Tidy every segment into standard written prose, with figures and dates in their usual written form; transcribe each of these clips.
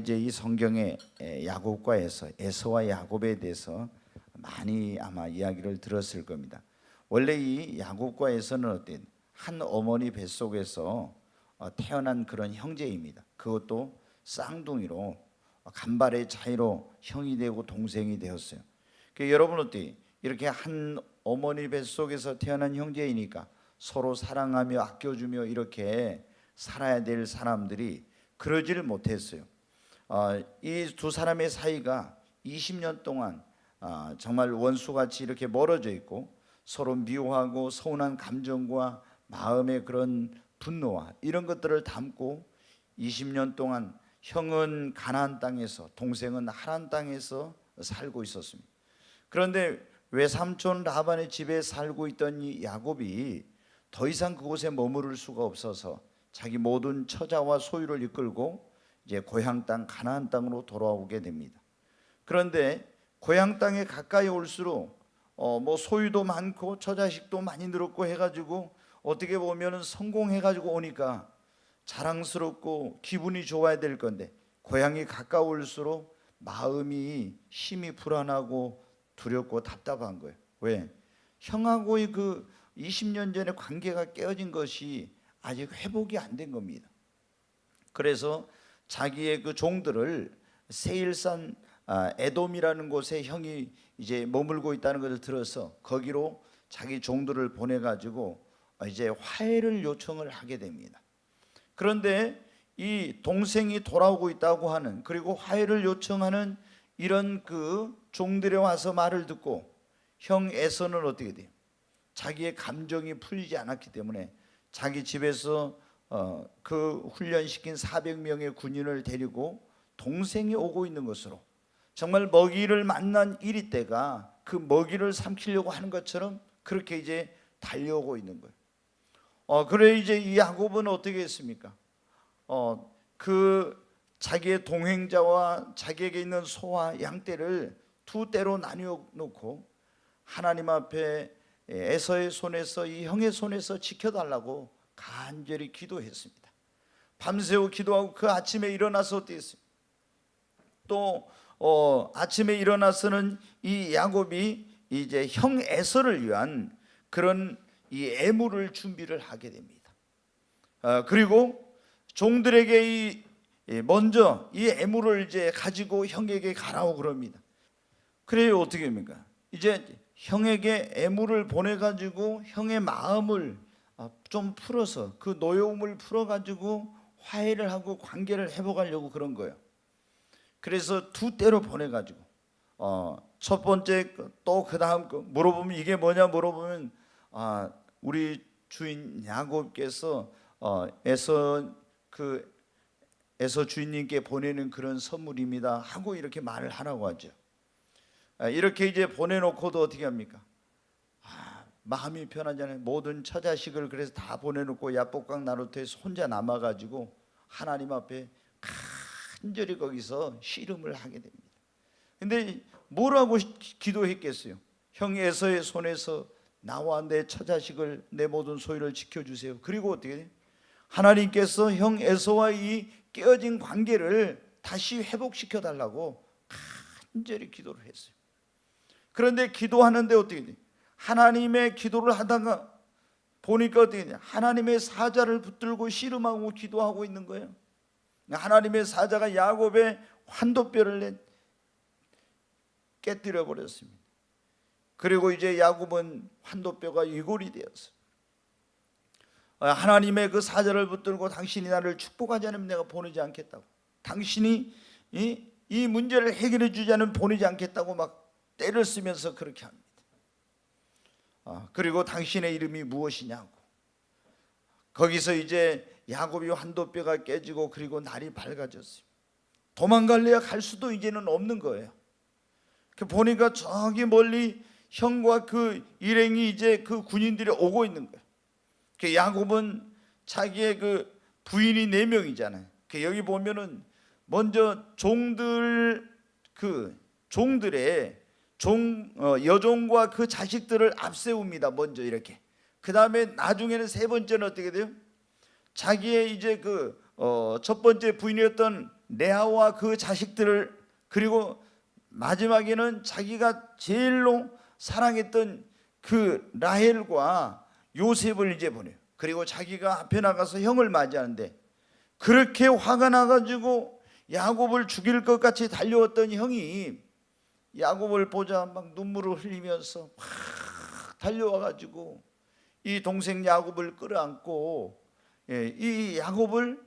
이제 이 성경의 야곱과 에서와 야곱에 대해서 많이 아마 이야기를 들었을 겁니다. 원래 이 야곱과 에서는 어떤 한 어머니 뱃속에서 태어난 그런 형제입니다. 그것도 쌍둥이로 간발의 차이로 형이 되고 동생이 되었어요. 여러분 어때요? 이렇게 한 어머니 뱃속에서 태어난 형제이니까 서로 사랑하며 아껴주며 이렇게 살아야 될 사람들이 그러지를 못했어요. 이 두 사람의 사이가 20년 동안 정말 원수같이 이렇게 멀어져 있고 서로 미워하고 서운한 감정과 마음의 그런 분노와 이런 것들을 담고 20년 동안 형은 가나안 땅에서 동생은 하란 땅에서 살고 있었습니다. 그런데 외삼촌 라반의 집에 살고 있던 이 야곱이 더 이상 그곳에 머무를 수가 없어서 자기 모든 처자와 소유를 이끌고 이제 고향 땅 가나안 땅으로 돌아오게 됩니다. 그런데 고향 땅에 가까이 올수록 뭐 소유도 많고 처자식도 많이 늘었고 해가지고 어떻게 보면은 성공해가지고 오니까 자랑스럽고 기분이 좋아야 될 건데 고향이 가까울수록 마음이 심히 불안하고 두렵고 답답한 거예요. 왜? 형하고의 그 20년 전에 관계가 깨어진 것이 아직 회복이 안 된 겁니다. 그래서 자기의 그 종들을 세일산 에돔이라는 곳에 형이 이제 머물고 있다는 것을 들어서 거기로 자기 종들을 보내가지고 이제 화해를 요청을 하게 됩니다. 그런데 이 동생이 돌아오고 있다고 하는, 그리고 화해를 요청하는 이런 그 종들에 와서 말을 듣고 형 에서는 어떻게 돼요? 자기의 감정이 풀리지 않았기 때문에 자기 집에서 그 훈련시킨 400명의 군인을 데리고 동생이 오고 있는 것으로 정말 먹이를 만난 이리 때가 그 먹이를 삼키려고 하는 것처럼 그렇게 이제 달려오고 있는 거예요. 그래 이제 이 야곱은 어떻게 했습니까? 그 자기의 동행자와 자기에게 있는 소와 양떼를 두 떼로 나뉘어 놓고 하나님 앞에 에서의 손에서 이 형의 손에서 지켜달라고 간절히 기도했습니다. 밤새워 기도하고 그 아침에 일어나서 어떻게 했어요? 또 아침에 일어나서는 이 야곱이 이제 형 에서를 위한 그런 이 애물을 준비를 하게 됩니다. 그리고 종들에게 먼저 이 애물을 이제 가지고 형에게 가라고 그럽니다. 그래요, 어떻게 합니까? 이제 형에게 애물을 보내가지고 형의 마음을 좀 풀어서 그 노여움을 풀어가지고 화해를 하고 관계를 회복하려고 그런 거예요. 그래서 두 떼로 보내가지고 첫 번째 또 그 다음 거 물어보면 이게 뭐냐 물어보면 우리 주인 야곱께서 에서 주인님께 보내는 그런 선물입니다 하고 이렇게 말을 하라고 하죠. 이렇게 이제 보내놓고도 어떻게 합니까? 마음이 편하잖아요. 모든 처자식을 그래서 다 보내놓고 야복강 나루터에서 혼자 남아가지고 하나님 앞에 간절히 거기서 씨름을 하게 됩니다. 근데 뭐라고 기도했겠어요? 형 에서의 손에서 나와 내 처자식을 내 모든 소유를 지켜주세요. 그리고 어떻게 돼요? 하나님께서 형 에서와 이 깨어진 관계를 다시 회복시켜 달라고 간절히 기도를 했어요. 그런데 기도하는데 어떻게 돼요? 하나님의 기도를 하다가 보니까 어떻게 돼요? 하나님의 사자를 붙들고 씨름하고 기도하고 있는 거예요. 하나님의 사자가 야곱의 환도뼈를 깨뜨려 버렸습니다. 그리고 이제 야곱은 환도뼈가 이골이 되었어요. 하나님의 그 사자를 붙들고 당신이 나를 축복하지 않으면 내가 보내지 않겠다고, 당신이 이 문제를 해결해 주지 않으면 보내지 않겠다고 막 때를 쓰면서 그렇게 합니다. 그리고 당신의 이름이 무엇이냐고. 거기서 이제 야곱이 환도뼈가 깨지고 그리고 날이 밝아졌어요. 도망갈래야 갈 수도 이제는 없는 거예요. 보니까 저기 멀리 형과 그 일행이 이제 그 군인들이 오고 있는 거예요. 야곱은 자기의 그 부인이 4명이잖아요. 여기 보면은 먼저 종들의 여종과 그 자식들을 앞세웁니다. 먼저 이렇게. 그 다음에 나중에는 세 번째는 어떻게 돼요? 자기의 이제 첫 번째 부인이었던 레아와 그 자식들을, 그리고 마지막에는 자기가 제일로 사랑했던 그 라헬과 요셉을 이제 보내요. 그리고 자기가 앞에 나가서 형을 맞이하는데, 그렇게 화가 나가지고 야곱을 죽일 것 같이 달려왔던 형이 야곱을 보자 막 눈물을 흘리면서 막 달려와가지고 이 동생 야곱을 끌어안고 이 야곱을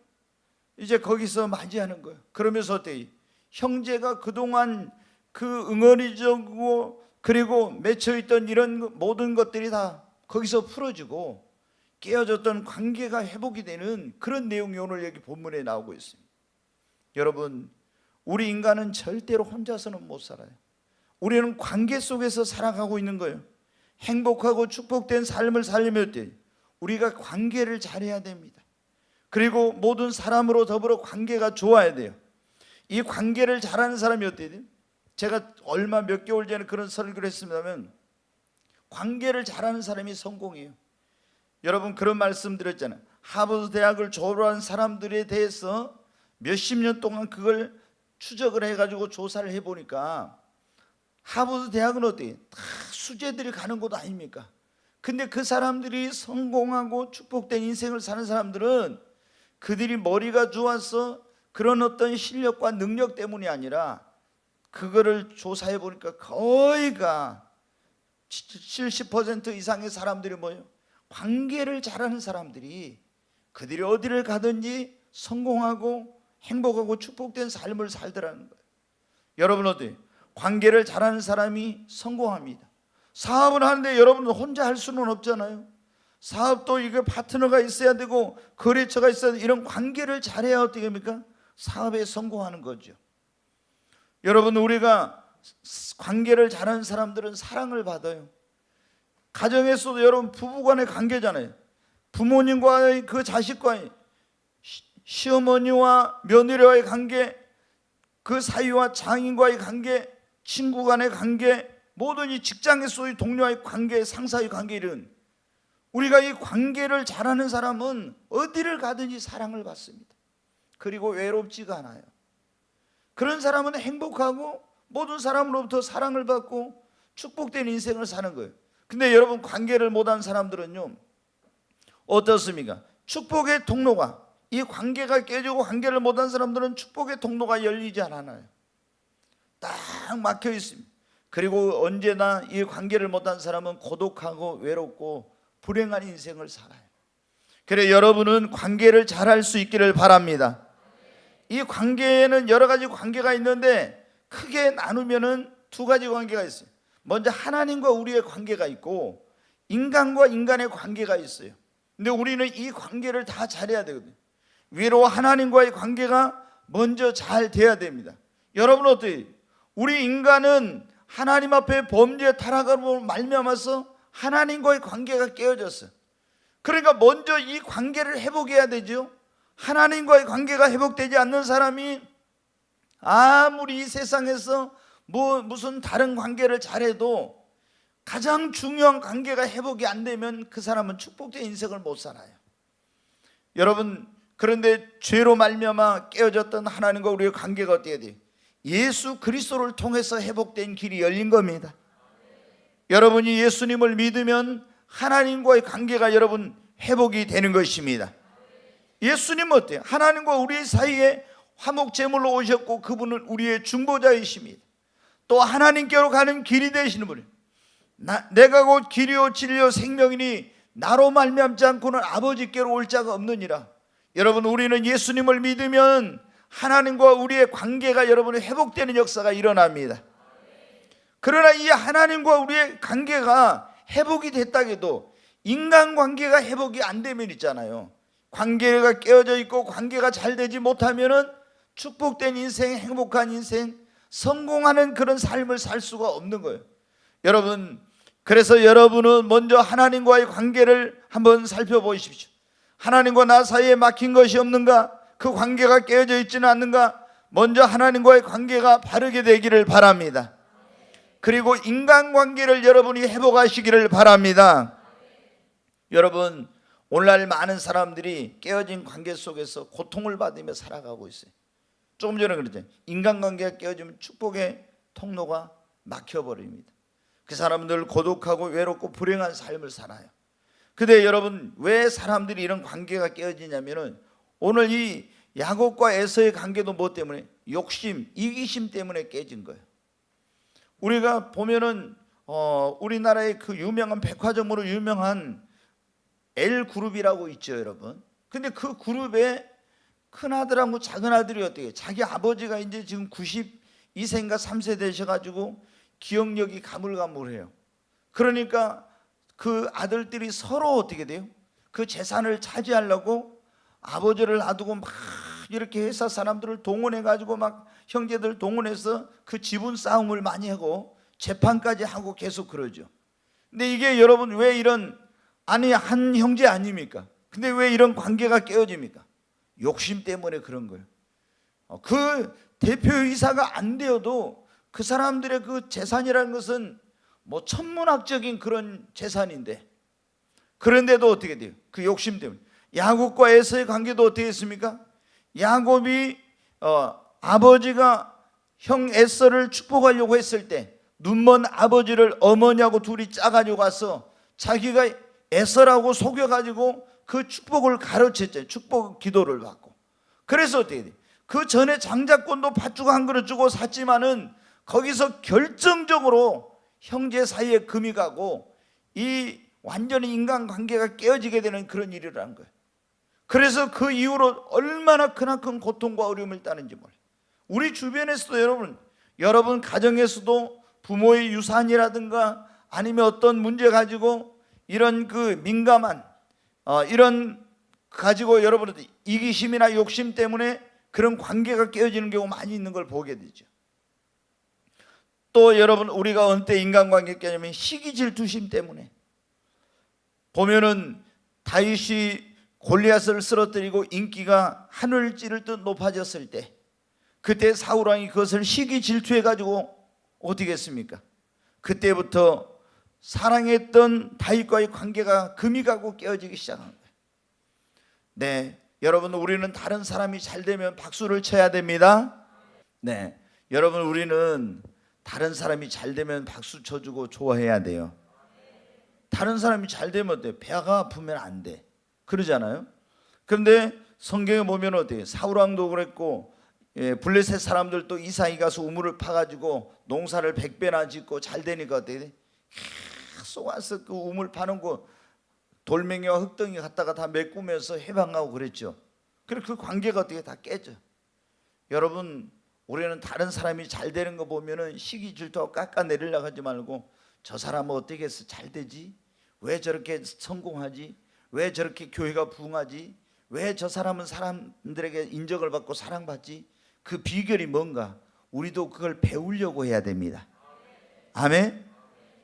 이제 거기서 맞이하는 거예요. 그러면서 어때요? 형제가 그동안 그 응어리적이고 그리고 맺혀있던 이런 모든 것들이 다 거기서 풀어지고 깨어졌던 관계가 회복이 되는 그런 내용이 오늘 여기 본문에 나오고 있습니다. 여러분, 우리 인간은 절대로 혼자서는 못 살아요. 우리는 관계 속에서 살아가고 있는 거예요. 행복하고 축복된 삶을 살려면 어때요? 우리가 관계를 잘해야 됩니다. 그리고 모든 사람으로 더불어 관계가 좋아야 돼요. 이 관계를 잘하는 사람이 어때요? 제가 얼마 몇 개월 전에 그런 설교를 했습니다만, 관계를 잘하는 사람이 성공이에요. 여러분, 그런 말씀 드렸잖아요. 하버드 대학을 졸업한 사람들에 대해서 몇십 년 동안 그걸 추적을 해가지고 조사를 해보니까 하버드 대학은 어때요? 다 수재들이 가는 곳 아닙니까? 근데 그 사람들이 성공하고 축복된 인생을 사는 사람들은 그들이 머리가 좋아서 그런 어떤 실력과 능력 때문이 아니라, 그거를 조사해 보니까 거의가 70% 이상의 사람들이 뭐예요? 관계를 잘하는 사람들이 그들이 어디를 가든지 성공하고 행복하고 축복된 삶을 살더라는 거예요. 여러분, 어때요? 관계를 잘하는 사람이 성공합니다. 사업을 하는데 여러분은 혼자 할 수는 없잖아요. 사업도 이게 파트너가 있어야 되고 거래처가 있어야 되고, 이런 관계를 잘해야 어떻게 합니까? 사업에 성공하는 거죠. 여러분, 우리가 관계를 잘하는 사람들은 사랑을 받아요. 가정에서도 여러분 부부간의 관계잖아요. 부모님과의 그 자식과의, 시어머니와 며느리와의 관계, 그 사위와 장인과의 관계, 친구 간의 관계, 모든 이 직장에서의 동료와의 관계, 상사의 관계, 이런 우리가 이 관계를 잘하는 사람은 어디를 가든지 사랑을 받습니다. 그리고 외롭지가 않아요. 그런 사람은 행복하고 모든 사람으로부터 사랑을 받고 축복된 인생을 사는 거예요. 근데 여러분, 관계를 못한 사람들은요 어떻습니까? 축복의 통로가, 이 관계가 깨지고 관계를 못한 사람들은 축복의 통로가 열리지 않아요. 딱 막혀 있습니다. 그리고 언제나 이 관계를 못한 사람은 고독하고 외롭고 불행한 인생을 살아요. 그래, 여러분은 관계를 잘할 수 있기를 바랍니다. 이 관계에는 여러 가지 관계가 있는데 크게 나누면은 두 가지 관계가 있어요. 먼저 하나님과 우리의 관계가 있고, 인간과 인간의 관계가 있어요. 근데 우리는 이 관계를 다 잘해야 되거든요. 위로 하나님과의 관계가 먼저 잘 돼야 됩니다. 여러분, 어때요? 우리 인간은 하나님 앞에 범죄 타락으로 말미암아서 하나님과의 관계가 깨어졌어요. 그러니까 먼저 이 관계를 회복해야 되죠. 하나님과의 관계가 회복되지 않는 사람이 아무리 이 세상에서 무슨 다른 관계를 잘해도 가장 중요한 관계가 회복이 안 되면 그 사람은 축복된 인생을 못 살아요. 여러분, 그런데 죄로 말미암아 깨어졌던 하나님과 우리의 관계가 어떻게 돼요? 예수 그리스도를 통해서 회복된 길이 열린 겁니다. 여러분이 예수님을 믿으면 하나님과의 관계가 여러분 회복이 되는 것입니다. 예수님은 어때요? 하나님과 우리 사이에 화목제물로 오셨고, 그분은 우리의 중보자이십니다. 또 하나님께로 가는 길이 되시는 분이에요. 내가 곧 길이요 진리요 생명이니 나로 말미암지 않고는 아버지께로 올 자가 없느니라. 여러분, 우리는 예수님을 믿으면 하나님과 우리의 관계가 여러분의 회복되는 역사가 일어납니다. 그러나 이 하나님과 우리의 관계가 회복이 됐다 해도 인간관계가 회복이 안 되면 있잖아요. 관계가 깨어져 있고 관계가 잘 되지 못하면은 축복된 인생, 행복한 인생, 성공하는 그런 삶을 살 수가 없는 거예요. 여러분, 그래서 여러분은 먼저 하나님과의 관계를 한번 살펴보십시오. 하나님과 나 사이에 막힌 것이 없는가? 그 관계가 깨어져 있지는 않는가? 먼저 하나님과의 관계가 바르게 되기를 바랍니다. 그리고 인간관계를 여러분이 회복하시기를 바랍니다. 여러분, 오늘날 많은 사람들이 깨어진 관계 속에서 고통을 받으며 살아가고 있어요. 조금 전에 그랬잖아요. 인간관계가 깨어지면 축복의 통로가 막혀버립니다. 그 사람들 고독하고 외롭고 불행한 삶을 살아요. 근데 여러분, 왜 사람들이 이런 관계가 깨어지냐면은 오늘 이 야곱과 에서의 관계도 뭐 때문에? 욕심, 이기심 때문에 깨진 거예요. 우리가 보면은 우리나라의 그 유명한 백화점으로 유명한 L그룹이라고 있죠, 여러분. 근데 그 그룹에 큰 아들하고 작은 아들이 어떻게, 자기 아버지가 이제 지금 92세인가 3세 되셔가지고 기억력이 가물가물해요. 그러니까 그 아들들이 서로 어떻게 돼요? 그 재산을 차지하려고 아버지를 놔두고 막 이렇게 회사 사람들을 동원해가지고 막 형제들 동원해서 그 지분 싸움을 많이 하고 재판까지 하고 계속 그러죠. 근데 이게 여러분 왜 이런, 아니 한 형제 아닙니까? 근데 왜 이런 관계가 깨어집니까? 욕심 때문에 그런 거예요. 그 대표이사가 안 되어도 그 사람들의 그 재산이라는 것은 뭐 천문학적인 그런 재산인데, 그런데도 어떻게 돼요? 그 욕심 때문에. 야곱과 에서의 관계도 어떻게 했습니까? 야곱이 아버지가 형 에서를 축복하려고 했을 때 눈먼 아버지를 어머니하고 둘이 짜가지고 가서 자기가 에서라고 속여가지고 그 축복을 가르쳤잖아요. 축복 기도를 받고. 그래서 어떻게 돼? 그 전에 장자권도 팥죽 한 그릇 주고 샀지만은 거기서 결정적으로 형제 사이에 금이 가고 이 완전히 인간관계가 깨어지게 되는 그런 일이라는 거예요. 그래서 그 이후로 얼마나 크나큰 고통과 어려움을 따는지 몰라요. 우리 주변에서도 여러분 가정에서도 부모의 유산이라든가 아니면 어떤 문제 가지고 이런 그 민감한 이런 가지고 여러분들 이기심이나 욕심 때문에 그런 관계가 깨어지는 경우 많이 있는 걸 보게 되죠. 또 여러분, 우리가 어느 때 인간관계 깨지면 시기 질투심 때문에 보면은 다윗이 골리앗을 쓰러뜨리고 인기가 하늘을 찌를 듯 높아졌을 때 그때 사울 왕이 그것을 시기 질투해 가지고 어떻게 했습니까? 그때부터 사랑했던 다윗과의 관계가 금이 가고 깨어지기 시작한 거예요. 네, 여러분, 우리는 다른 사람이 잘 되면 박수를 쳐야 됩니다. 네, 여러분, 우리는 다른 사람이 잘 되면 박수 쳐주고 좋아해야 돼요. 다른 사람이 잘 되면 어때요? 배가 아프면 안 돼, 그러잖아요. 그런데 성경에 보면 어때요? 사울왕도 그랬고 블레셋 사람들도 이삭이 가서 우물을 파가지고 농사를 100배나 짓고 잘 되니까 어때요? 계속 와서 그 우물 파는 거 돌멩이와 흙덩이 갖다가 다 메꾸면서 해방하고 그랬죠. 그래 그 관계가 어떻게 다 깨져. 여러분, 우리는 다른 사람이 잘 되는 거 보면은 시기 질투하고 깎아내리려고 하지 말고 저 사람은 어떻게 해서 잘 되지? 왜 저렇게 성공하지? 왜 저렇게 교회가 부흥하지? 왜 저 사람은 사람들에게 인정을 받고 사랑받지? 그 비결이 뭔가? 우리도 그걸 배우려고 해야 됩니다. 아멘.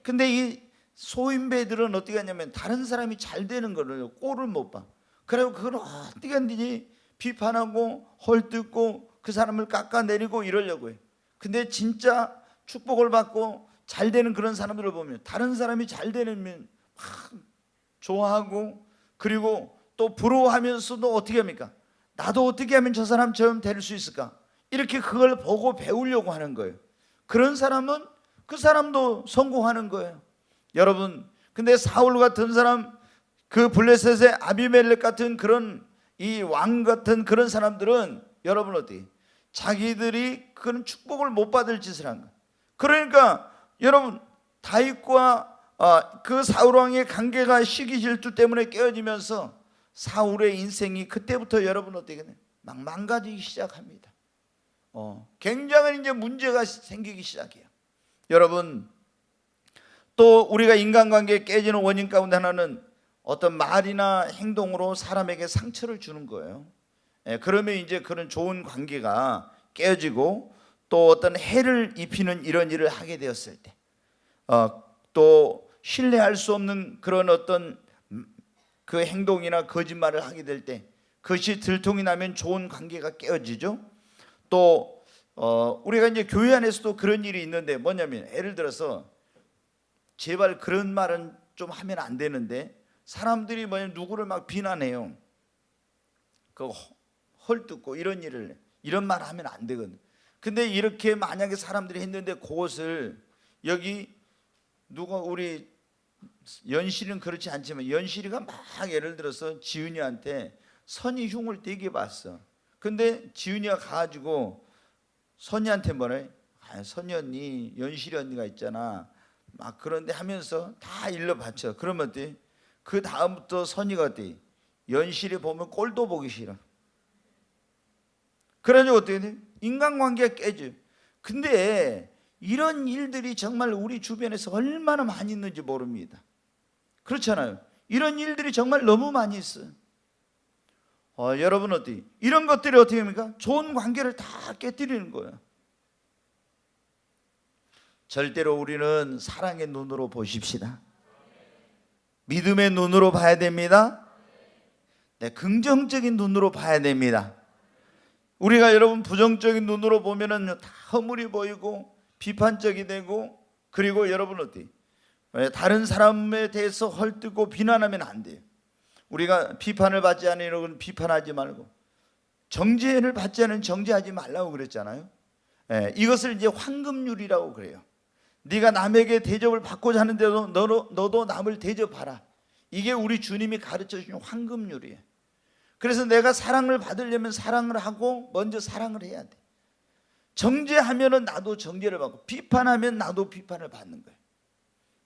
근데 이 소인배들은 어떻게 하냐면 다른 사람이 잘 되는 거를 꼴을 못 봐. 그리고 그걸 어떻게 하는지 비판하고 헐뜯고 그 사람을 깎아내리고 이러려고 해요. 근데 진짜 축복을 받고 잘 되는 그런 사람들을 보면 다른 사람이 잘 되면 막 좋아하고, 그리고 또 부러워하면서도 어떻게 합니까? 나도 어떻게 하면 저 사람처럼 될 수 있을까? 이렇게 그걸 보고 배우려고 하는 거예요. 그런 사람은 그 사람도 성공하는 거예요. 여러분, 근데 사울 같은 사람, 그 블레셋의 아비멜렉 같은 그런 이 왕 같은 그런 사람들은 여러분 어떻게? 자기들이 그런 축복을 못 받을 짓을 한 거예요. 그러니까 여러분, 다윗과 그 사울 왕의 관계가 시기 질투 때문에 깨어지면서 사울의 인생이 그때부터 여러분 어떻게 돼요? 막 망가지기 시작합니다. 굉장한 이제 문제가 생기기 시작해요. 여러분, 또 우리가 인간관계에 깨지는 원인 가운데 하나는 어떤 말이나 행동으로 사람에게 상처를 주는 거예요. 그러면 이제 그런 좋은 관계가 깨어지고 또 어떤 해를 입히는 이런 일을 하게 되었을 때, 또 신뢰할 수 없는 그런 어떤 그 행동이나 거짓말을 하게 될 때 그것이 들통이 나면 좋은 관계가 깨어지죠. 또 우리가 이제 교회 안에서도 그런 일이 있는데 뭐냐면, 예를 들어서 제발 그런 말은 좀 하면 안 되는데 사람들이 뭐냐면 누구를 막 비난해요. 그 헐뜯고 이런 일을 해. 이런 말 하면 안 되거든. 근데 이렇게 만약에 사람들이 했는데 그것을 여기 누가 우리 연실이는 그렇지 않지만 연실이가 막 예를 들어서 지은이한테 선이 흉을 되게 봤어. 근데 지은이가 가가지고 선이한테 뭐래? 선이 언니, 연실이 언니가 있잖아. 막 그런데 하면서 다 일러 바쳐. 그러면 어때? 그 다음부터 선이가 어때? 연실이 보면 꼴도 보기 싫어. 그러니 어떻게 돼? 인간관계가 깨져. 근데 이런 일들이 정말 우리 주변에서 얼마나 많이 있는지 모릅니다. 그렇잖아요. 이런 일들이 정말 너무 많이 있어요. 여러분 어떻게? 이런 것들이 어떻게 합니까? 좋은 관계를 다 깨뜨리는 거예요. 절대로 우리는 사랑의 눈으로 보십시다. 믿음의 눈으로 봐야 됩니다. 네, 긍정적인 눈으로 봐야 됩니다. 우리가 여러분 부정적인 눈으로 보면은 다 허물이 보이고 비판적이 되고, 그리고 여러분 어디 다른 사람에 대해서 헐뜯고 비난하면 안 돼요. 우리가 비판을 받지 않는 이런 비판하지 말고, 정죄를 받지 않은 정죄하지 말라고 그랬잖아요. 이것을 이제 황금률이라고 그래요. 네가 남에게 대접을 받고자 하는데도 너도 남을 대접하라. 이게 우리 주님이 가르쳐 주신 황금률이에요. 그래서 내가 사랑을 받으려면 사랑을 하고 먼저 사랑을 해야 돼. 정죄하면은 나도 정죄를 받고, 비판하면 나도 비판을 받는 거예요.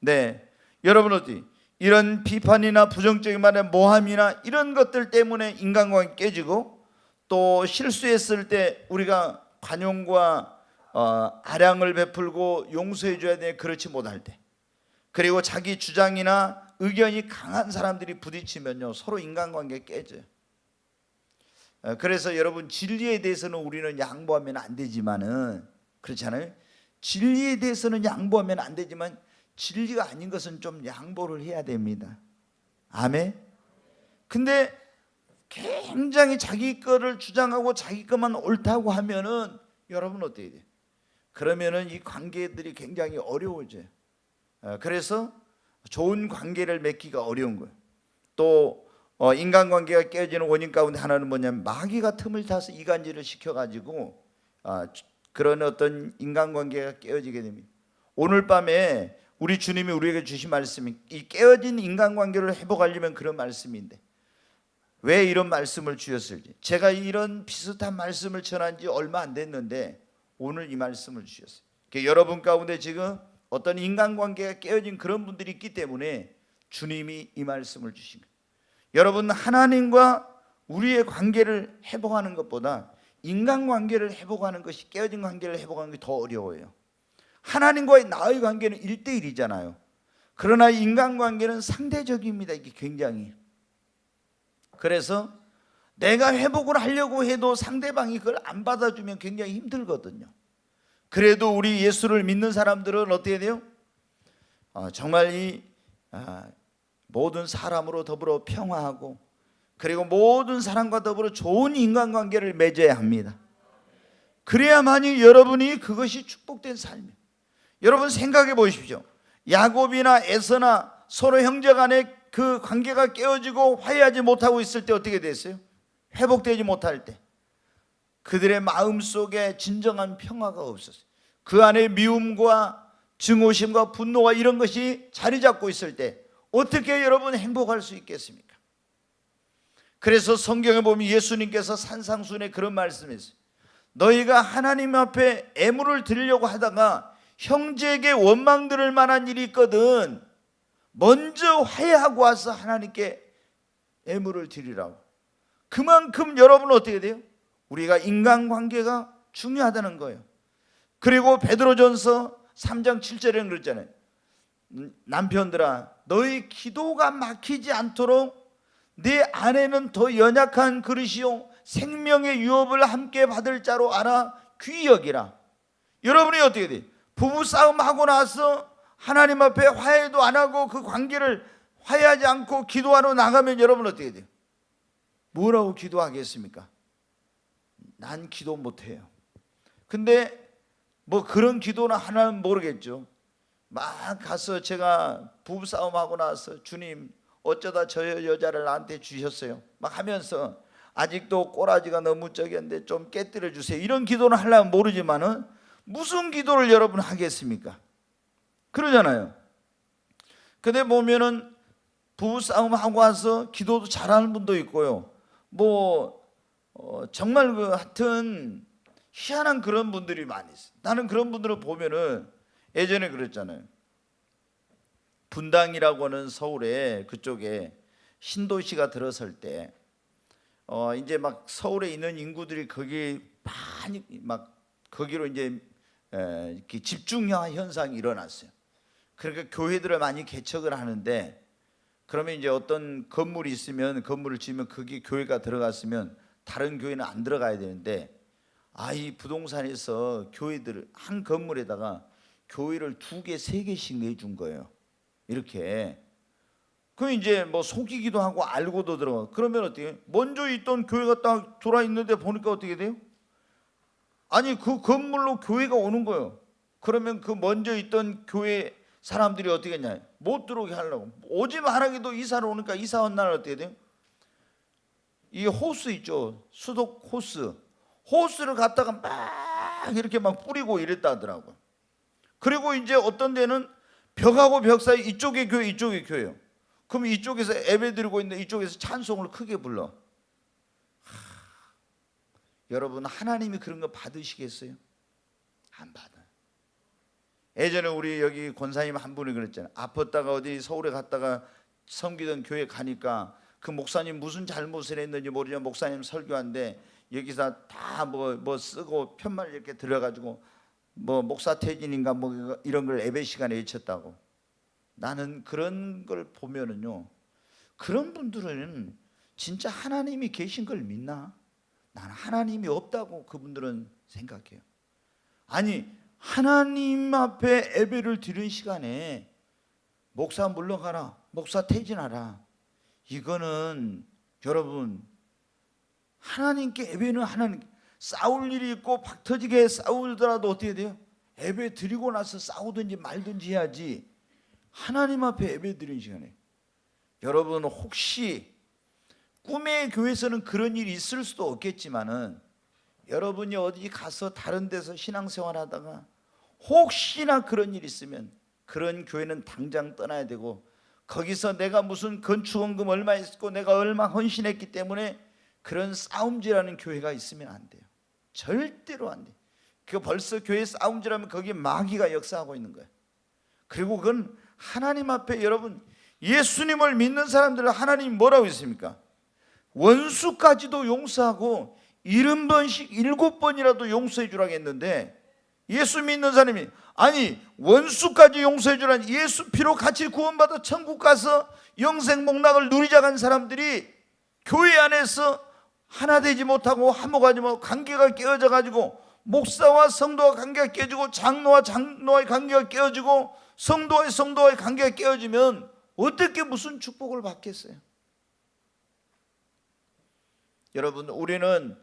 네, 여러분 어디 이런 비판이나 부정적인 말의 모함이나 이런 것들 때문에 인간관계 깨지고, 또 실수했을 때 우리가 관용과 아량을 베풀고 용서해 줘야 돼. 그렇지 못할 때, 그리고 자기 주장이나 의견이 강한 사람들이 부딪히면요 서로 인간관계 깨져요. 그래서 여러분 진리에 대해서는 우리는 양보하면 안 되지만은, 그렇잖아요. 진리에 대해서는 양보하면 안 되지만 진리가 아닌 것은 좀 양보를 해야 됩니다. 아멘. 근데 굉장히 자기 거를 주장하고 자기 것만 옳다고 하면은 여러분 어떻게 돼요? 그러면은 이 관계들이 굉장히 어려워져요. 그래서 좋은 관계를 맺기가 어려운 거예요. 또 인간관계가 깨지는 원인 가운데 하나는 뭐냐면, 마귀가 틈을 타서 이간질을 시켜가지고 그런 어떤 인간관계가 깨어지게 됩니다. 오늘 밤에 우리 주님이 우리에게 주신 말씀이 이 깨어진 인간관계를 회복하려면 그런 말씀인데, 왜 이런 말씀을 주셨을지, 제가 이런 비슷한 말씀을 전한 지 얼마 안 됐는데 오늘 이 말씀을 주셨어요. 여러분 가운데 지금 어떤 인간관계가 깨어진 그런 분들이 있기 때문에 주님이 이 말씀을 주신 거예요. 여러분, 하나님과 우리의 관계를 회복하는 것보다 인간관계를 회복하는 것이, 깨어진 관계를 회복하는 게 더 어려워요. 하나님과의 나의 관계는 1대1이잖아요. 그러나 인간관계는 상대적입니다. 이게 굉장히. 그래서 내가 회복을 하려고 해도 상대방이 그걸 안 받아주면 굉장히 힘들거든요. 그래도 우리 예수를 믿는 사람들은 어떻게 돼요? 정말 이 모든 사람으로 더불어 평화하고, 그리고 모든 사람과 더불어 좋은 인간관계를 맺어야 합니다. 그래야만이 여러분이 그것이 축복된 삶이에요. 여러분 생각해 보십시오. 야곱이나 에서나 서로 형제 간에 그 관계가 깨어지고 화해하지 못하고 있을 때 어떻게 됐어요? 회복되지 못할 때 그들의 마음속에 진정한 평화가 없었어요. 그 안에 미움과 증오심과 분노와 이런 것이 자리 잡고 있을 때 어떻게 여러분 행복할 수 있겠습니까? 그래서 성경에 보면 예수님께서 산상수훈에 그런 말씀했어요. 너희가 하나님 앞에 애물을 드리려고 하다가 형제에게 원망 들을 만한 일이 있거든 먼저 화해하고 와서 하나님께 애물을 드리라고. 그만큼 여러분 어떻게 돼요? 우리가 인간관계가 중요하다는 거예요. 그리고 베드로전서 3장 7절에는 그랬잖아요. 남편들아, 너희 기도가 막히지 않도록 네 아내는 더 연약한 그릇이요 생명의 유업을 함께 받을 자로 알아 귀히 여기라. 여러분이 어떻게 돼요? 부부싸움 하고 나서 하나님 앞에 화해도 안 하고 그 관계를 화해하지 않고 기도하러 나가면 여러분 어떻게 돼요? 뭐라고 기도하겠습니까? 난 기도 못해요. 근데 뭐 그런 기도나 하나는 모르겠죠. 막 가서 제가 부부싸움 하고 나서 주님 어쩌다 저 여자를 나한테 주셨어요 막 하면서 아직도 꼬라지가 너무 적은데 좀 깨뜨려 주세요. 이런 기도는 하려면 모르지만은 무슨 기도를 여러분 하겠습니까? 그러잖아요. 근데 보면은 부부싸움 하고 와서 기도도 잘하는 분도 있고요. 정말 하여튼 희한한 그런 분들이 많이 있어요. 나는 그런 분들을 보면은 예전에 그랬잖아요. 분당이라고 하는 서울에 그쪽에 신도시가 들어설 때 이제 막 서울에 있는 인구들이 거기 많이 막 거기로 이제 이렇게 집중화 현상이 일어났어요. 그러니까 교회들을 많이 개척을 하는데, 그러면 이제 어떤 건물이 있으면 건물을 지으면 거기 교회가 들어갔으면 다른 교회는 안 들어가야 되는데, 이 부동산에서 교회들을 한 건물에다가 교회를 2개, 3개씩 내준 거예요. 이렇게. 그 이제 속이기도 하고 알고도 들어가. 그러면 어떻게? 먼저 있던 교회가 딱 돌아 있는데 보니까 어떻게 돼요? 아니 그 건물로 교회가 오는 거예요. 그러면 그 먼저 있던 교회 사람들이 어떻게 했냐? 못 들어오게 하려고. 오지 말하기도 이사를 오니까 이사 온 날 어떻게 돼요? 이 호스 있죠. 수독 호스. 호스를 갖다가 막 이렇게 막 뿌리고 이랬다 하더라고요. 그리고 이제 어떤 데는 벽하고 벽 사이 이쪽에 교회 이쪽에 교회요. 그럼 이쪽에서 예배 드리고 있는데 이쪽에서 찬송을 크게 불러. 여러분 하나님이 그런 거 받으시겠어요? 안 받아요. 예전에 우리 여기 권사님 한 분이 그랬잖아요. 아팠다가 어디 서울에 갔다가 섬기던 교회 가니까 그 목사님 무슨 잘못을 했는지 모르지만 목사님 설교한데 여기서 다 뭐 쓰고 편말 이렇게 들어가지고 목사 퇴진인가 이런 걸 예배 시간에 외쳤다고. 나는 그런 걸 보면은요, 그런 분들은 진짜 하나님이 계신 걸 믿나? 나는 하나님이 없다고 그분들은 생각해요. 아니 하나님 앞에 예배를 드리는 시간에 목사 물러가라, 목사 퇴진하라, 이거는 여러분 하나님께 예배는 하나님, 싸울 일이 있고 박 터지게 싸우더라도 어떻게 돼요? 예배 드리고 나서 싸우든지 말든지 해야지. 하나님 앞에 예배 드리는 시간에 여러분 혹시 꿈의 교회에서는 그런 일이 있을 수도 없겠지만은 여러분이 어디 가서 다른 데서 신앙생활 하다가 혹시나 그런 일이 있으면 그런 교회는 당장 떠나야 되고, 거기서 내가 무슨 건축원금 얼마 있고 내가 얼마 헌신했기 때문에 그런 싸움질하는 교회가 있으면 안 돼요. 절대로 안 돼요. 그 벌써 교회 싸움질하면 거기에 마귀가 역사하고 있는 거예요. 그리고 그건 하나님 앞에 여러분 예수님을 믿는 사람들은 하나님이 뭐라고 했습니까? 원수까지도 용서하고 70번씩 7번이라도 용서해 주라고 했는데, 예수 믿는 사람이 아니 원수까지 용서해 주라니, 예수 피로 같이 구원받아 천국 가서 영생 복락을 누리자고 한 사람들이 교회 안에서 하나 되지 못하고 화목하지 못하고 관계가 깨어져 가지고 목사와 성도와 관계가 깨지고 장로와 장로와의 관계가 깨어지고 성도와 성도와의 관계가 깨어지면 어떻게 무슨 축복을 받겠어요? 여러분 우리는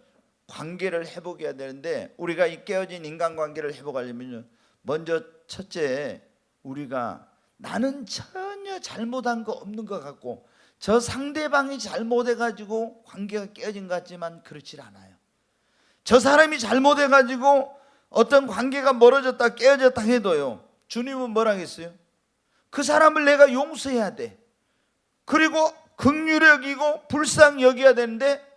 관계를 회복해야 되는데, 우리가 이 깨어진 인간관계를 회복하려면 먼저 첫째, 우리가 나는 전혀 잘못한 거 없는 것 같고 저 상대방이 잘못해가지고 관계가 깨어진 것 같지만 그렇지 않아요. 저 사람이 잘못해가지고 어떤 관계가 멀어졌다 깨어졌다 해도요, 주님은 뭐라 했어요? 그 사람을 내가 용서해야 돼. 그리고 긍휼히 여기고 불쌍히 여겨야 되는데,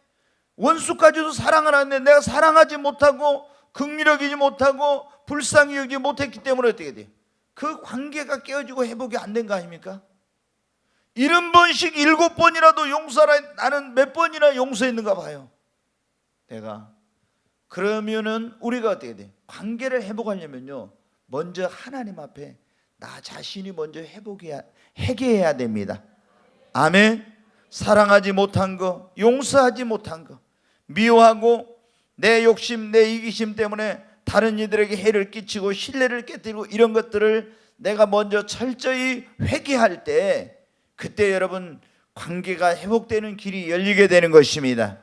원수까지도 사랑을 하는데 내가 사랑하지 못하고 긍휼히 여기지 못하고 불쌍히 여기지 못했기 때문에 어떻게 돼요? 그 관계가 깨어지고 회복이 안 된 거 아닙니까? 70번씩 7번이라도 용서하라. 나는 몇 번이나 용서했는가 봐요 내가. 그러면은 우리가 어떻게 돼? 관계를 회복하려면요, 먼저 하나님 앞에 나 자신이 먼저 회개해야 됩니다. 아멘. 사랑하지 못한 거, 용서하지 못한 거, 미워하고 내 욕심, 내 이기심 때문에 다른 이들에게 해를 끼치고 신뢰를 깨뜨리고 이런 것들을 내가 먼저 철저히 회개할 때, 그때 여러분 관계가 회복되는 길이 열리게 되는 것입니다.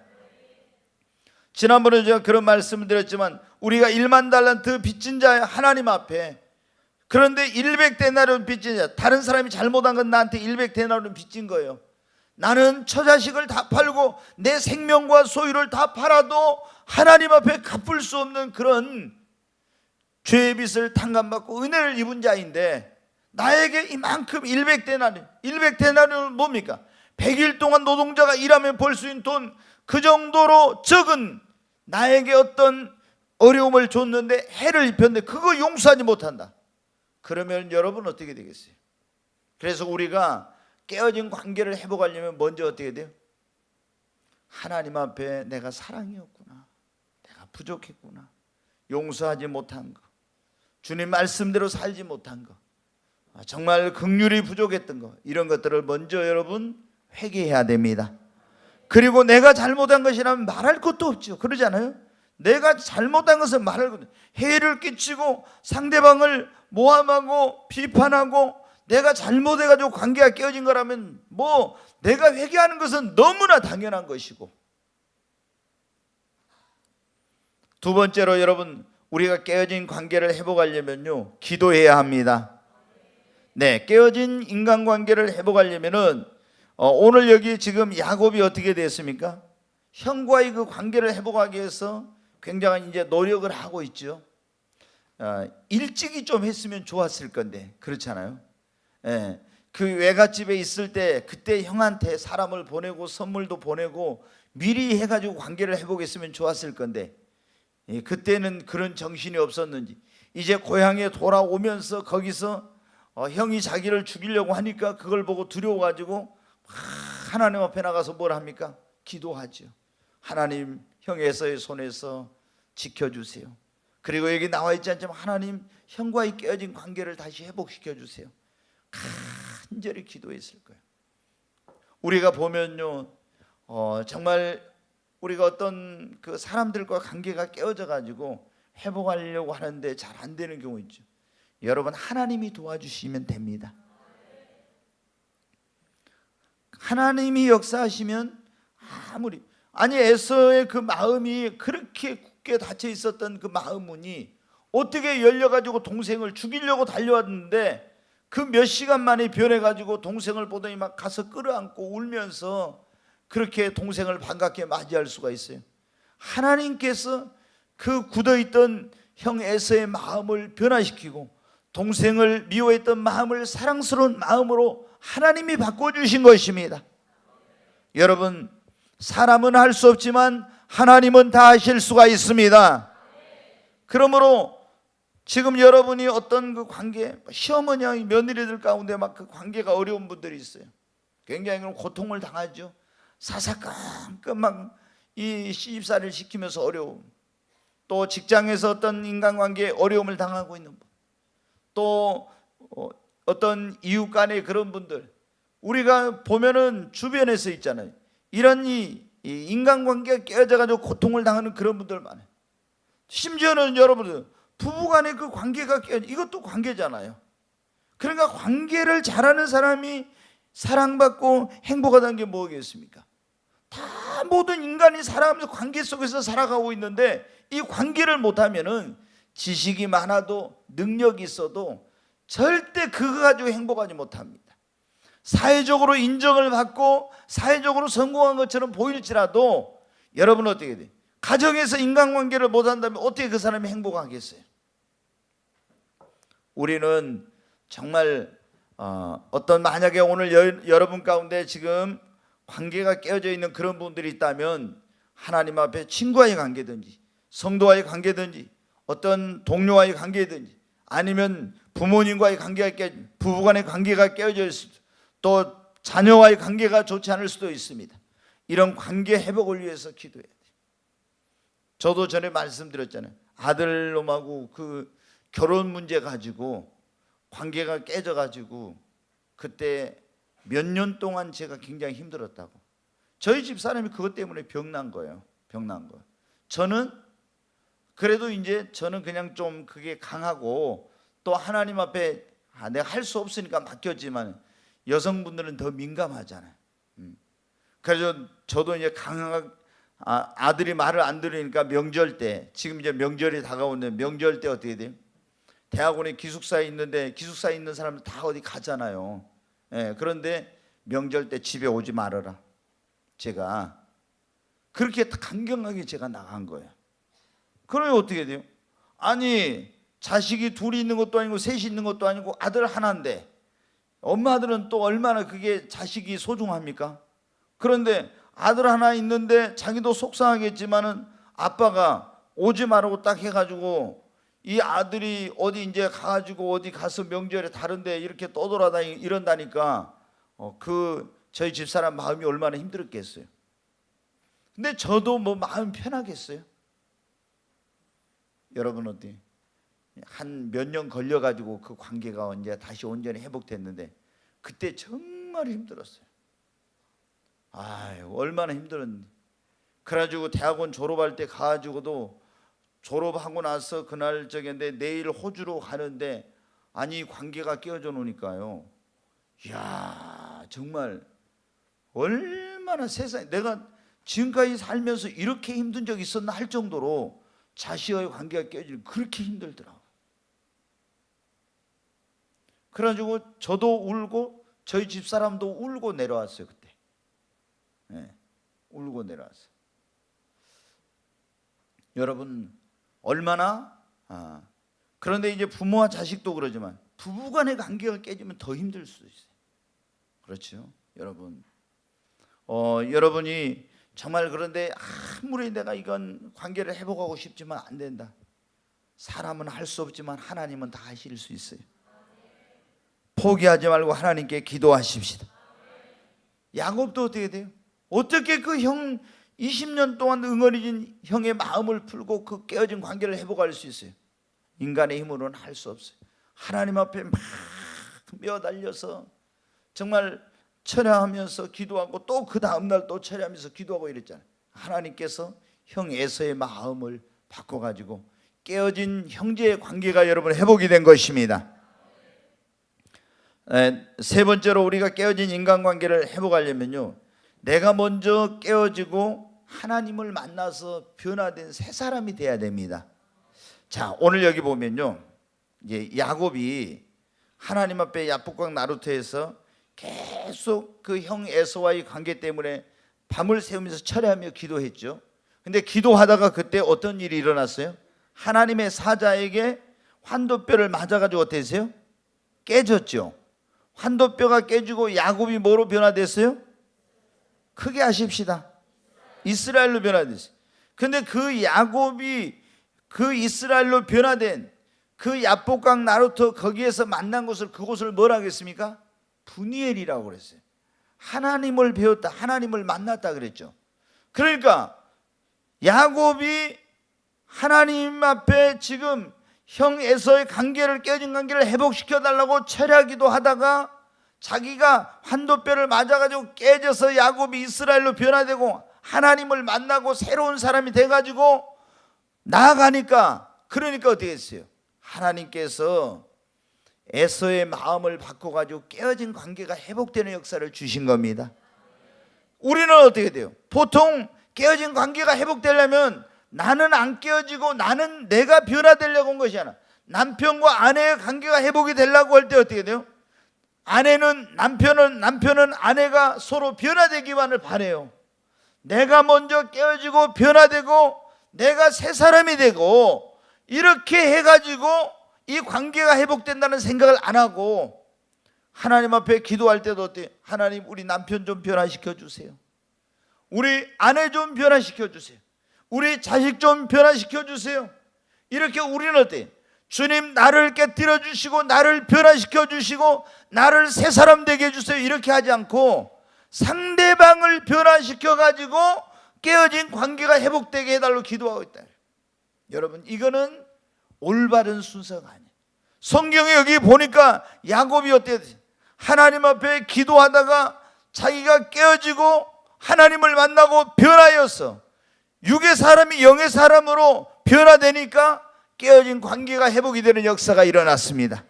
지난번에 제가 그런 말씀을 드렸지만, 우리가 1만 달란트 빚진 자 하나님 앞에, 그런데 100데나리온 빚진 자, 다른 사람이 잘못한 건 나한테 100데나리온 빚진 거예요. 나는 처자식을 다 팔고 내 생명과 소유를 다 팔아도 하나님 앞에 갚을 수 없는 그런 죄의 빚을 탕감받고 은혜를 입은 자인데, 나에게 이만큼 100데나리온 뭡니까? 100일 동안 노동자가 일하면 벌 수 있는 돈, 그 정도로 적은 나에게 어떤 어려움을 줬는데, 해를 입혔는데 그거 용서하지 못한다. 그러면 여러분 어떻게 되겠어요? 그래서 우리가 깨어진 관계를 회복하려면 먼저 어떻게 돼요? 하나님 앞에 내가 사랑이었구나, 내가 부족했구나, 용서하지 못한 거, 주님 말씀대로 살지 못한 거, 정말 긍휼이 부족했던 거, 이런 것들을 먼저 여러분 회개해야 됩니다. 그리고 내가 잘못한 것이라면 말할 것도 없죠. 그러잖아요. 내가 잘못한 것은 말할 것도, 해를 끼치고 상대방을 모함하고 비판하고 내가 잘못해가지고 관계가 깨어진 거라면 뭐 내가 회개하는 것은 너무나 당연한 것이고, 두 번째로 여러분, 우리가 깨어진 관계를 회복하려면요, 기도해야 합니다. 네, 깨어진 인간관계를 회복하려면은 오늘 여기 지금 야곱이 어떻게 됐습니까? 형과의 그 관계를 회복하기 위해서 굉장한 이제 노력을 하고 있죠. 일찍이 좀 했으면 좋았을 건데 그렇잖아요. 예, 그 외갓집에 있을 때 그때 형한테 사람을 보내고 선물도 보내고 미리 해가지고 관계를 회복했으면 좋았을 건데, 그때는 그런 정신이 없었는지 이제 고향에 돌아오면서 거기서 형이 자기를 죽이려고 하니까 그걸 보고 두려워가지고 하나님 앞에 나가서 뭘 합니까? 기도하죠. 하나님, 형 에서의 손에서 지켜주세요. 그리고 여기 나와 있지 않지만 하나님, 형과의 깨어진 관계를 다시 회복시켜 주세요. 간절히 기도했을 거예요. 우리가 보면요, 정말 우리가 어떤 그 사람들과 관계가 깨어져 가지고 회복하려고 하는데 잘 안 되는 경우 있죠. 여러분, 하나님이 도와주시면 됩니다. 하나님이 역사하시면 아니 에서의 그 마음이 그렇게 굳게 닫혀 있었던 그 마음 문이 어떻게 열려가지고 동생을 죽이려고 달려왔는데 그 몇 시간 만에 변해가지고 동생을 보더니 막 가서 끌어안고 울면서 그렇게 동생을 반갑게 맞이할 수가 있어요. 하나님께서 그 굳어있던 형 에서의 마음을 변화시키고 동생을 미워했던 마음을 사랑스러운 마음으로 하나님이 바꿔주신 것입니다. 여러분, 사람은 할 수 없지만 하나님은 다 하실 수가 있습니다. 그러므로 지금 여러분이 어떤 그 관계, 시어머니와 며느리들 가운데 막 그 관계가 어려운 분들이 있어요. 굉장히 고통을 당하죠. 사사건건 막 이 시집살이를 시키면서 어려움, 또 직장에서 어떤 인간관계에 어려움을 당하고 있는 분, 또 어떤 이웃 간의 그런 분들, 우리가 보면은 주변에서 있잖아요. 이런 이 인간관계가 깨어져 가지고 고통을 당하는 그런 분들 많아요. 심지어는 여러분들 부부간의 그 관계가 깨어져, 이것도 관계잖아요. 그러니까 관계를 잘하는 사람이 사랑받고 행복하다는 게 뭐겠습니까? 다 모든 인간이 살아가면서 관계 속에서 살아가고 있는데, 이 관계를 못하면은 지식이 많아도 능력이 있어도 절대 그거 가지고 행복하지 못합니다. 사회적으로 인정을 받고 사회적으로 성공한 것처럼 보일지라도 여러분 어떻게 돼요? 가정에서 인간관계를 못한다면 어떻게 그 사람이 행복하겠어요? 우리는 정말 어떤 만약에 오늘 여러분 가운데 지금 관계가 깨어져 있는 그런 분들이 있다면 하나님 앞에 친구와의 관계든지 성도와의 관계든지 어떤 동료와의 관계든지 아니면 부모님과의 관계가 부부간의 관계가 깨어져 있을 수도, 또 자녀와의 관계가 좋지 않을 수도 있습니다. 이런 관계 회복을 위해서 기도해야 돼요. 저도 전에 말씀드렸잖아요. 아들놈하고 그 결혼 문제 가지고 관계가 깨져 가지고 그때 몇 년 동안 제가 굉장히 힘들었다고. 저희 집 사람이 그것 때문에 병난 거예요. 병난 거. 저는 그래도 이제 저는 그냥 좀 그게 강하고 또 하나님 앞에 내가 할 수 없으니까 맡겼지만 여성분들은 더 민감하잖아요. 그래서 저도 이제 강하게 아들이 말을 안 들으니까 명절 때, 지금 이제 명절이 다가오는데 명절 때 어떻게 돼요? 대학원에 기숙사에 있는데 기숙사에 있는 사람들 다 어디 가잖아요. 예, 그런데 명절 때 집에 오지 말아라. 제가 그렇게 강경하게 제가 나간 거예요. 그러면 어떻게 돼요? 아니, 자식이 둘이 있는 것도 아니고 셋이 있는 것도 아니고 아들 하나인데 엄마들은 또 얼마나 그게 자식이 소중합니까? 그런데 아들 하나 있는데 자기도 속상하겠지만은 아빠가 오지 말라고 딱 해가지고 이 아들이 어디 이제 가가지고 어디 가서 명절에 다른데 이렇게 떠돌아다니 이런다니까 저희 집사람 마음이 얼마나 힘들었겠어요. 근데 저도 뭐 마음 편하겠어요? 여러분 어때요? 한 몇 년 걸려가지고 그 관계가 이제 다시 온전히 회복됐는데 그때 정말 힘들었어요. 아유, 얼마나 힘들었는데. 그래가지고 대학원 졸업할 때 가가지고도 졸업하고 나서 그날 저기인데 내일 호주로 가는데 아니 관계가 깨어져 놓으니까요. 이야, 정말 얼마나 세상에 내가 지금까지 살면서 이렇게 힘든 적이 있었나 할 정도로 자식의 관계가 깨어지면 그렇게 힘들더라고요. 그래가지고 저도 울고 저희 집사람도 울고 내려왔어요. 그때 울고 내려왔어요. 여러분 얼마나 그런데 이제 부모와 자식도 그러지만 부부간의 관계가 깨지면 더 힘들 수도 있어요. 그렇죠, 여러분. 여러분이 정말 그런데 아무리 내가 이건 관계를 회복하고 싶지만 안 된다. 사람은 할 수 없지만 하나님은 다 하실 수 있어요. 포기하지 말고 하나님께 기도하십시다. 야곱도 어떻게 돼요? 어떻게 그 형 20년 동안 응어리진 형의 마음을 풀고 그 깨어진 관계를 회복할 수 있어요? 인간의 힘으로는 할 수 없어요. 하나님 앞에 막 매어달려서 정말 철야하면서 기도하고 또 그 다음날 또 철야하면서 기도하고 이랬잖아요. 하나님께서 형 에서의 마음을 바꿔가지고 깨어진 형제의 관계가 여러분 회복이 된 것입니다. 세 번째로 우리가 깨어진 인간관계를 회복하려면요, 내가 먼저 깨어지고 하나님을 만나서 변화된 새 사람이 돼야 됩니다. 자, 오늘 여기 보면요, 이제 야곱이 하나님 앞에 야복강 나루터에서 계속 그 형 에서와의 관계 때문에 밤을 새우면서 철야하며 기도했죠. 근데 기도하다가 그때 어떤 일이 일어났어요? 하나님의 사자에게 환도뼈를 맞아가지고 어땠어요? 깨졌죠. 환도뼈가 깨지고 야곱이 뭐로 변화됐어요? 크게 하십시다. 이스라엘로 변화됐어요. 근데 그 야곱이 그 이스라엘로 변화된 그 야복강 나루터 거기에서 만난 곳을, 그곳을 뭐라 하겠습니까? 분이엘이라고 그랬어요. 하나님을 배웠다, 하나님을 만났다 그랬죠. 그러니까 야곱이 하나님 앞에 지금 형 에서의 관계를, 깨진 관계를 회복시켜 달라고 철야기도 하다가 자기가 환도뼈를 맞아가지고 깨져서 야곱이 이스라엘로 변화되고 하나님을 만나고 새로운 사람이 돼가지고 나아가니까, 그러니까 어떻게 했어요? 하나님께서 에서의 마음을 바꿔가지고 깨어진 관계가 회복되는 역사를 주신 겁니다. 우리는 어떻게 돼요? 보통 깨어진 관계가 회복되려면 나는 안 깨어지고 나는 내가 변화되려고 한 것이 아니라 남편과 아내의 관계가 회복이 되려고 할 때 어떻게 돼요? 남편은 아내가 서로 변화되기만을 바라요. 내가 먼저 깨어지고 변화되고 내가 새 사람이 되고 이렇게 해가지고 이 관계가 회복된다는 생각을 안 하고 하나님 앞에 기도할 때도 어때요? 하나님, 우리 남편 좀 변화시켜 주세요. 우리 아내 좀 변화시켜 주세요. 우리 자식 좀 변화시켜 주세요. 이렇게 우리는 어때요? 주님, 나를 깨뜨려 주시고 나를 변화시켜 주시고 나를 새 사람 되게 해주세요. 이렇게 하지 않고 상대방을 변화시켜 가지고 깨어진 관계가 회복되게 해달라고 기도하고 있다. 여러분, 이거는 올바른 순서가 아니에요. 성경에 여기 보니까 야곱이 어때요? 하나님 앞에 기도하다가 자기가 깨어지고 하나님을 만나고 변화하였어. 육의 사람이 영의 사람으로 변화되니까 깨어진 관계가 회복이 되는 역사가 일어났습니다.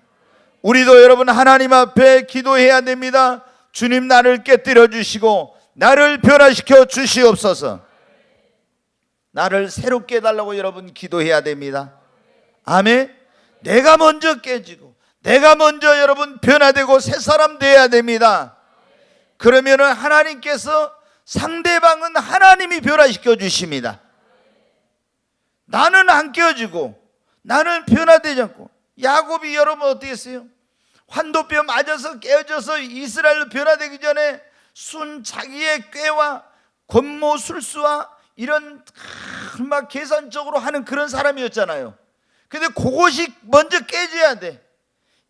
우리도 여러분 하나님 앞에 기도해야 됩니다. 주님, 나를 깨뜨려 주시고 나를 변화시켜 주시옵소서. 나를 새롭게 해달라고 여러분 기도해야 됩니다. 아멘. 내가 먼저 깨지고 내가 먼저 여러분 변화되고 새 사람 돼야 됩니다. 그러면은 하나님께서 상대방은 하나님이 변화시켜 주십니다. 나는 안 깨어지고 나는 변화되지 않고. 야곱이 여러분 어떻게 했어요? 환도뼈 맞아서 깨어져서 이스라엘로 변화되기 전에 순 자기의 꾀와 권모 술수와 이런 막 계산적으로 하는 그런 사람이었잖아요. 근데 그것이 먼저 깨져야 돼.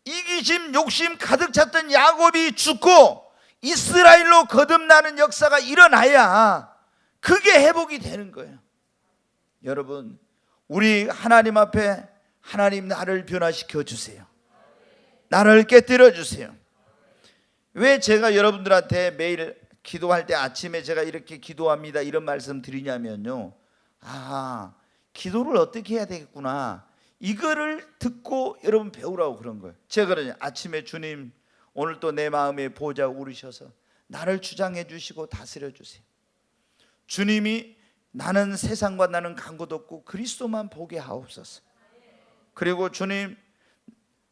이기심 욕심 가득 찼던 야곱이 죽고 이스라엘로 거듭나는 역사가 일어나야 그게 회복이 되는 거예요. 여러분, 우리 하나님 앞에 하나님 나를 변화시켜 주세요. 나를 깨뜨려 주세요. 왜 제가 여러분들한테 매일 기도할 때 아침에 제가 이렇게 기도합니다 이런 말씀 드리냐면요, 기도를 어떻게 해야 되겠구나, 이거를 듣고 여러분 배우라고 그런 거예요. 제가 그러냐, 아침에 주님 오늘 또 내 마음에 보호자 우르셔서 나를 주장해 주시고 다스려 주세요. 주님이 나는 세상과 나는 간 곳 없고 그리스도만 보게 하옵소서. 그리고 주님,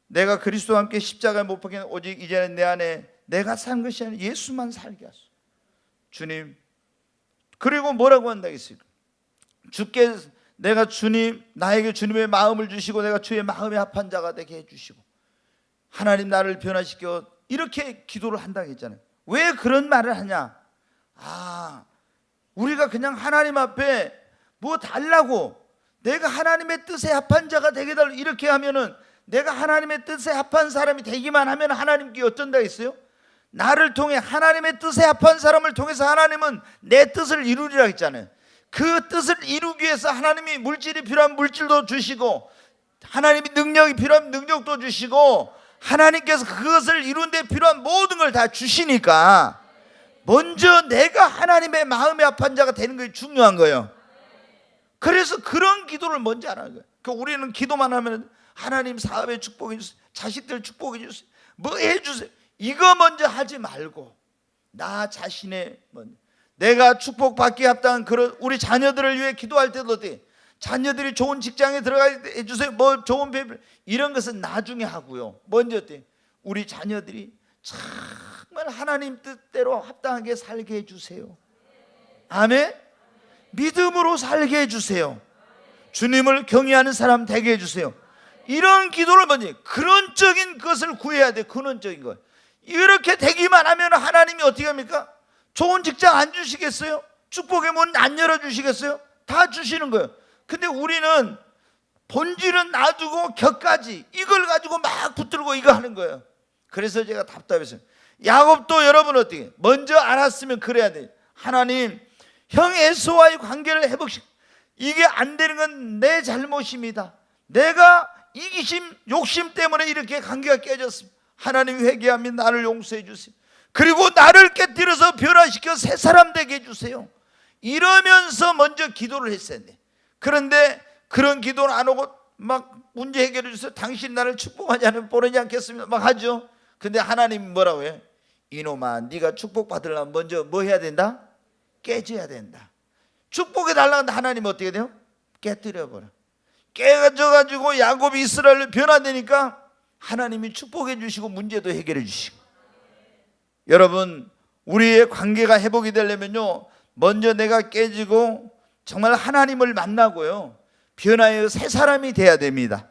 내가 그리스도와 함께 십자가에 못 박힌 오직 이제는 내 안에 내가 산 것이 아니라 예수만 살게 하소서. 주님, 그리고 뭐라고 한다겠습니까? 주께 내가 주님, 나에게 주님의 마음을 주시고 내가 주의 마음에 합한 자가 되게 해주시고 하나님 나를 변화시켜, 이렇게 기도를 한다고 했잖아요. 왜 그런 말을 하냐? 우리가 그냥 하나님 앞에 뭐 달라고, 내가 하나님의 뜻에 합한 자가 되게 달라고 이렇게 하면은, 내가 하나님의 뜻에 합한 사람이 되기만 하면 하나님께 어쩐다 했어요? 나를 통해 하나님의 뜻에 합한 사람을 통해서 하나님은 내 뜻을 이루리라 했잖아요. 그 뜻을 이루기 위해서 하나님이 물질이 필요한 물질도 주시고 하나님이 능력이 필요한 능력도 주시고 하나님께서 그것을 이루는 데 필요한 모든 걸 다 주시니까 먼저 내가 하나님의 마음에 합한 자가 되는 것이 중요한 거예요. 그래서 그런 기도를 먼저 하는 거예요. 우리는 기도만 하면 하나님 사업에 축복해 주세요, 자식들 축복해 주세요, 뭐 해주세요, 이거 먼저 하지 말고 나 자신의 먼저 내가 축복받기에 합당한 그런 우리 자녀들을 위해 기도할 때도 어때? 자녀들이 좋은 직장에 들어가게 해주세요, 뭐 좋은 배필, 이런 것은 나중에 하고요. 먼저 어때? 우리 자녀들이 정말 하나님 뜻대로 합당하게 살게 해주세요. 아멘. 믿음으로 살게 해주세요. 주님을 경외하는 사람 되게 해주세요. 이런 기도를 먼저, 근원적인 것을 구해야 돼. 근원적인 것. 이렇게 되기만 하면 하나님이 어떻게 합니까? 좋은 직장 안 주시겠어요? 축복의 문 안 열어주시겠어요? 다 주시는 거예요. 근데 우리는 본질은 놔두고 격까지 이걸 가지고 막 붙들고 이거 하는 거예요. 그래서 제가 답답했어요. 야곱도 여러분 어떻게 먼저 알았으면 그래야 돼. 하나님, 형 에서와의 관계를 회복시켜. 이게 안 되는 건 내 잘못입니다. 내가 이기심 욕심 때문에 이렇게 관계가 깨졌습니다. 하나님 회개하면 나를 용서해 주세요. 그리고 나를 깨뜨려서 변화시켜 새 사람 되게 해주세요. 이러면서 먼저 기도를 했어야 돼. 그런데 그런 기도는 안 오고 막 문제 해결해 주세요, 당신 나를 축복하지 않으면 보내지 않겠습니다, 막 하죠. 근데 하나님이 뭐라고 해요? 이놈아, 네가 축복받으려면 먼저 뭐 해야 된다? 깨져야 된다. 축복해 달라는데 하나님은 어떻게 돼요? 깨뜨려버려. 깨져가지고 야곱이 이스라엘로 변화되니까 하나님이 축복해 주시고 문제도 해결해 주시고. 여러분, 우리의 관계가 회복이 되려면요, 먼저 내가 깨지고 정말 하나님을 만나고요, 변화의 새 사람이 돼야 됩니다.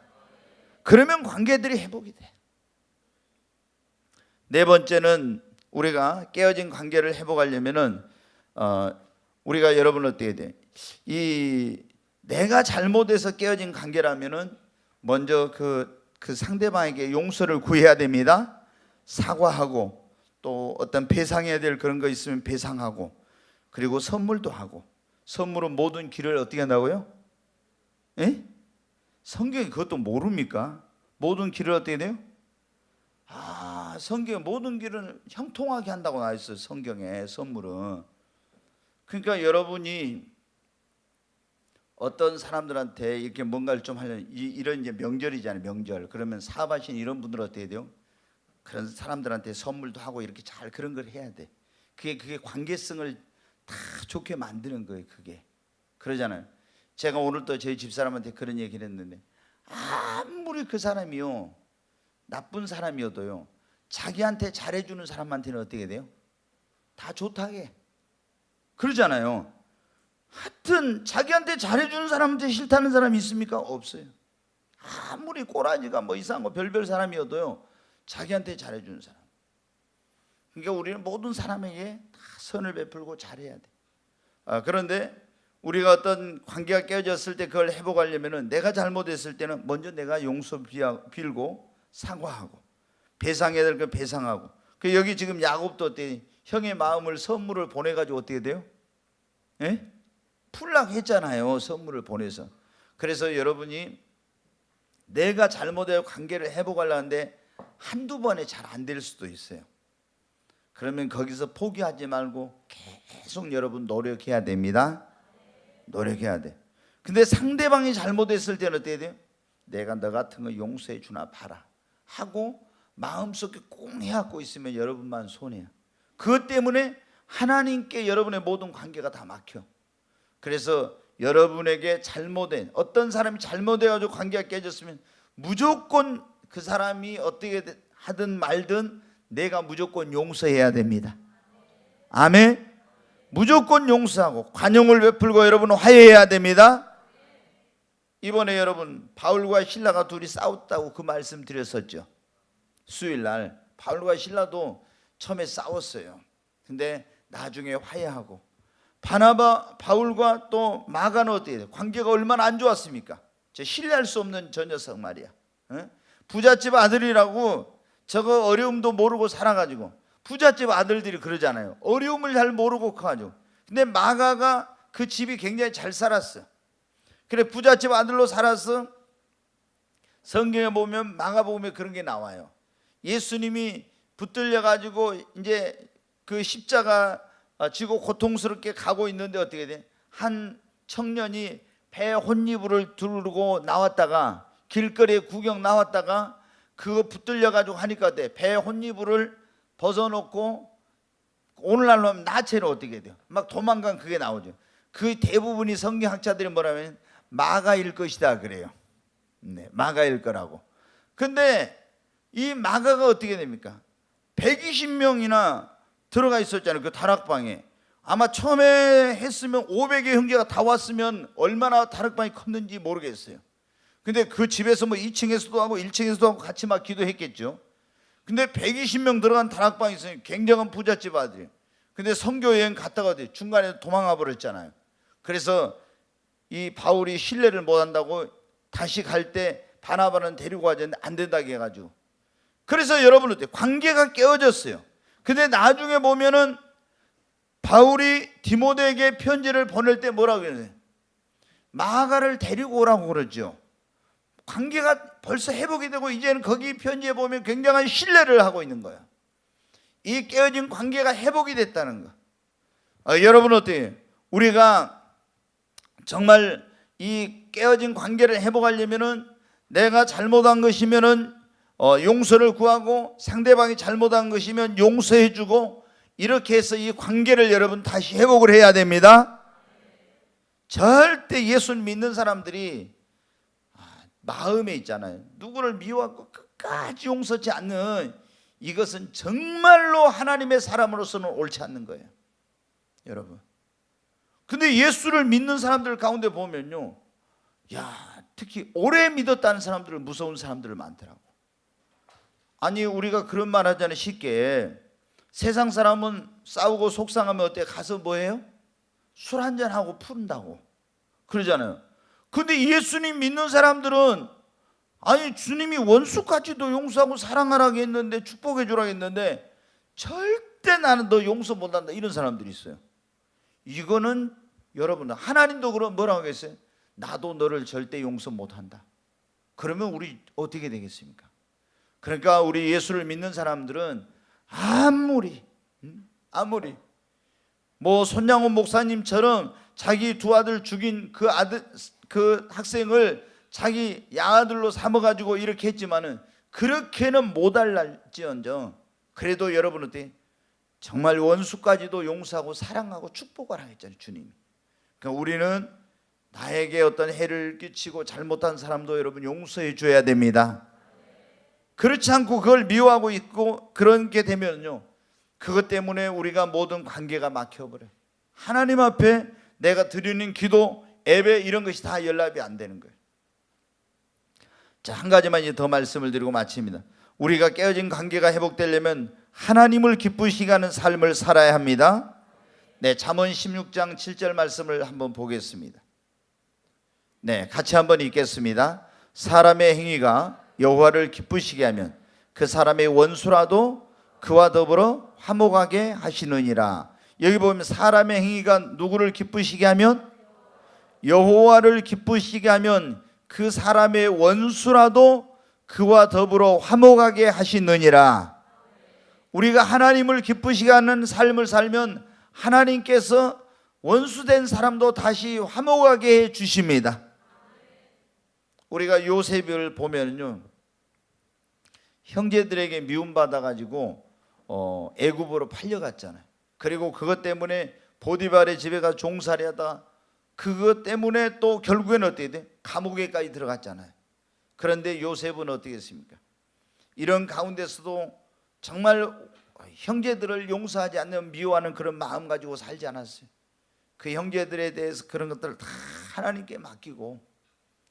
그러면 관계들이 회복이 돼. 네 번째는 우리가 깨어진 관계를 회복하려면은 우리가 여러분 어떻게 돼? 내가 잘못해서 깨어진 관계라면은 먼저 그 상대방에게 용서를 구해야 됩니다. 사과하고 또 어떤 배상해야 될 그런 거 있으면 배상하고, 그리고 선물도 하고. 선물은 모든 길을 어떻게 한다고요? 예? 성경이 그것도 모릅니까? 모든 길을 어떻게 돼요? 성경에 모든 길은 형통하게 한다고 나와 있어요. 성경에 선물은. 그러니까 여러분이 어떤 사람들한테 이렇게 뭔가를 좀 하려면, 이런 이제 명절이잖아요, 명절. 그러면 사업하시는 이런 분들은 어떻게 돼요? 그런 사람들한테 선물도 하고 이렇게 잘 그런 걸 해야 돼. 그게 관계성을 다 좋게 만드는 거예요. 그게 그러잖아요. 제가 오늘 또 저희 집사람한테 그런 얘기를 했는데, 아무리 그 사람이요 나쁜 사람이어도요 자기한테 잘해주는 사람한테는 어떻게 돼요? 다 좋다게 그러잖아요. 하여튼 자기한테 잘해주는 사람한테 싫다는 사람이 있습니까? 없어요. 아무리 꼬라지가 뭐 이상한 거 별별 사람이어도요, 자기한테 잘해주는 사람. 그러니까 우리는 모든 사람에게 다 선을 베풀고 잘해야 돼. 그런데 우리가 어떤 관계가 깨어졌을 때 그걸 회복하려면은, 내가 잘못했을 때는 먼저 내가 용서 빌고 사과하고, 배상해야 될 거 배상하고. 그 여기 지금 야곱도 어때? 형의 마음을 선물을 보내가지고 어떻게 돼요? 예? 풀락했잖아요. 선물을 보내서. 그래서 여러분이 내가 잘못해서 관계를 회복하려는데 한두 번에 잘 안 될 수도 있어요. 그러면 거기서 포기하지 말고 계속 여러분 노력해야 됩니다. 노력해야 돼. 근데 상대방이 잘못했을 때는 어떻게 돼요? 내가 너 같은 거 용서해 주나 봐라 하고 마음속에 꽁 해갖고 있으면 여러분만 손해야. 그것 때문에 하나님께 여러분의 모든 관계가 다 막혀. 그래서 여러분에게 잘못된, 어떤 사람이 잘못해가지고 관계가 깨졌으면 무조건 그 사람이 어떻게 하든 말든 내가 무조건 용서해야 됩니다. 아멘. 무조건 용서하고 관용을 베풀고 여러분 화해해야 됩니다. 이번에 여러분 바울과 실라가 둘이 싸웠다고 그 말씀 드렸었죠. 수요일날 바울과 실라도 처음에 싸웠어요. 근데 나중에 화해하고, 바울과 또 마가는 어떻게 돼요? 관계가 얼마나 안 좋았습니까? 신뢰할 수 없는 저 녀석 말이야. 부잣집 아들이라고 저거 어려움도 모르고 살아가지고, 부잣집 아들들이 그러잖아요. 어려움을 잘 모르고 커가지고. 근데 마가가 그 집이 굉장히 잘 살았어. 그래, 부잣집 아들로 살았어. 성경에 보면 마가복음에 그런 게 나와요. 예수님이 붙들려 가지고 이제 그 십자가 지고 고통스럽게 가고 있는데 어떻게 돼? 한 청년이 배 혼이불을 두르고 나왔다가, 길거리에 구경 나왔다가 그거 붙들려 가지고 하니까 어때? 배 혼이불을 벗어놓고, 오늘날로 하면 나체로 어떻게 돼요? 막 도망간 그게 나오죠. 그 대부분이 성경학자들이 뭐라면 마가일 것이다 그래요. 네, 마가일 거라고. 근데 이 마가가 어떻게 됩니까? 120명이나 들어가 있었잖아요. 그 다락방에. 아마 처음에 했으면 500의 형제가 다 왔으면 얼마나 다락방이 컸는지 모르겠어요. 근데 그 집에서 뭐 2층에서도 하고 1층에서도 하고 같이 막 기도했겠죠. 근데 120명 들어간 다락방이 있어요. 굉장한 부잣집 아들이에요. 근데 선교 여행 갔다가 중간에 도망가 버렸잖아요. 그래서 이 바울이 신뢰를 못 한다고 다시 갈 때 바나바는 데리고 가자는데 안 된다고 해가지고. 그래서 여러분 어때요? 관계가 깨어졌어요. 근데 나중에 보면은 바울이 디모데에게 편지를 보낼 때 뭐라고 그러세요? 마가를 데리고 오라고 그러죠. 관계가 벌써 회복이 되고 이제는 거기 편지에 보면 굉장한 신뢰를 하고 있는 거예요. 이 깨어진 관계가 회복이 됐다는 거. 여러분 어때요? 우리가 정말 이 깨어진 관계를 회복하려면은, 내가 잘못한 것이면은 용서를 구하고, 상대방이 잘못한 것이면 용서해 주고, 이렇게 해서 이 관계를 여러분 다시 회복을 해야 됩니다. 절대 예수 믿는 사람들이 마음에 있잖아요. 누구를 미워하고 끝까지 용서치 않는, 이것은 정말로 하나님의 사람으로서는 옳지 않는 거예요, 여러분. 근데 예수를 믿는 사람들 가운데 보면요, 특히 오래 믿었다는 사람들은 무서운 사람들 많더라고. 아니, 우리가 그런 말 하잖아요. 쉽게 세상 사람은 싸우고 속상하면 어때? 가서 뭐해요? 술 한잔하고 푼다고 그러잖아요. 근데 예수님 믿는 사람들은, 아니 주님이 원수까지도 용서하고 사랑하라고 했는데, 축복해 주라고 했는데 절대 나는 너 용서 못한다, 이런 사람들이 있어요. 이거는 여러분, 하나님도 그럼 뭐라고 하겠어요? 나도 너를 절대 용서 못한다. 그러면 우리 어떻게 되겠습니까? 그러니까 우리 예수를 믿는 사람들은 아무리 뭐 손양훈 목사님처럼 자기 두 아들 죽인 그 학생을 자기 양아들로 삼아가지고 이렇게 했지만은, 그렇게는 못할지언정 그래도 여러분 어때? 정말 원수까지도 용서하고 사랑하고 축복하라 했잖아요, 주님이. 그러니까 우리는 나에게 어떤 해를 끼치고 잘못한 사람도 여러분 용서해 줘야 됩니다. 그렇지 않고 그걸 미워하고 있고 그런 게 되면요, 그것 때문에 우리가 모든 관계가 막혀버려요. 하나님 앞에 내가 드리는 기도, 예배 이런 것이 다 연락이 안 되는 거예요. 자, 한 가지만 이제 더 말씀을 드리고 마칩니다. 우리가 깨어진 관계가 회복되려면 하나님을 기쁘시게 하는 삶을 살아야 합니다. 네, 잠언 16장 7절 말씀을 한번 보겠습니다. 네, 같이 한번 읽겠습니다. 사람의 행위가 여호와를 기쁘시게 하면 그 사람의 원수라도 그와 더불어 화목하게 하시느니라. 여기 보면 사람의 행위가 누구를 기쁘시게 하면, 여호와를 기쁘시게 하면 그 사람의 원수라도 그와 더불어 화목하게 하시느니라. 우리가 하나님을 기쁘시게 하는 삶을 살면 하나님께서 원수된 사람도 다시 화목하게 해 주십니다. 우리가 요셉을 보면요, 형제들에게 미움받아 가지고 애굽으로 팔려갔잖아요. 그리고 그것 때문에 보디발의 집에 가서 종살이하다 그것 때문에 또 결국에는 어떻게 돼? 감옥에까지 들어갔잖아요. 그런데 요셉은 어떻게 했습니까? 이런 가운데서도 정말 형제들을 용서하지 않는 미워하는 그런 마음 가지고 살지 않았어요. 그 형제들에 대해서 그런 것들을 다 하나님께 맡기고,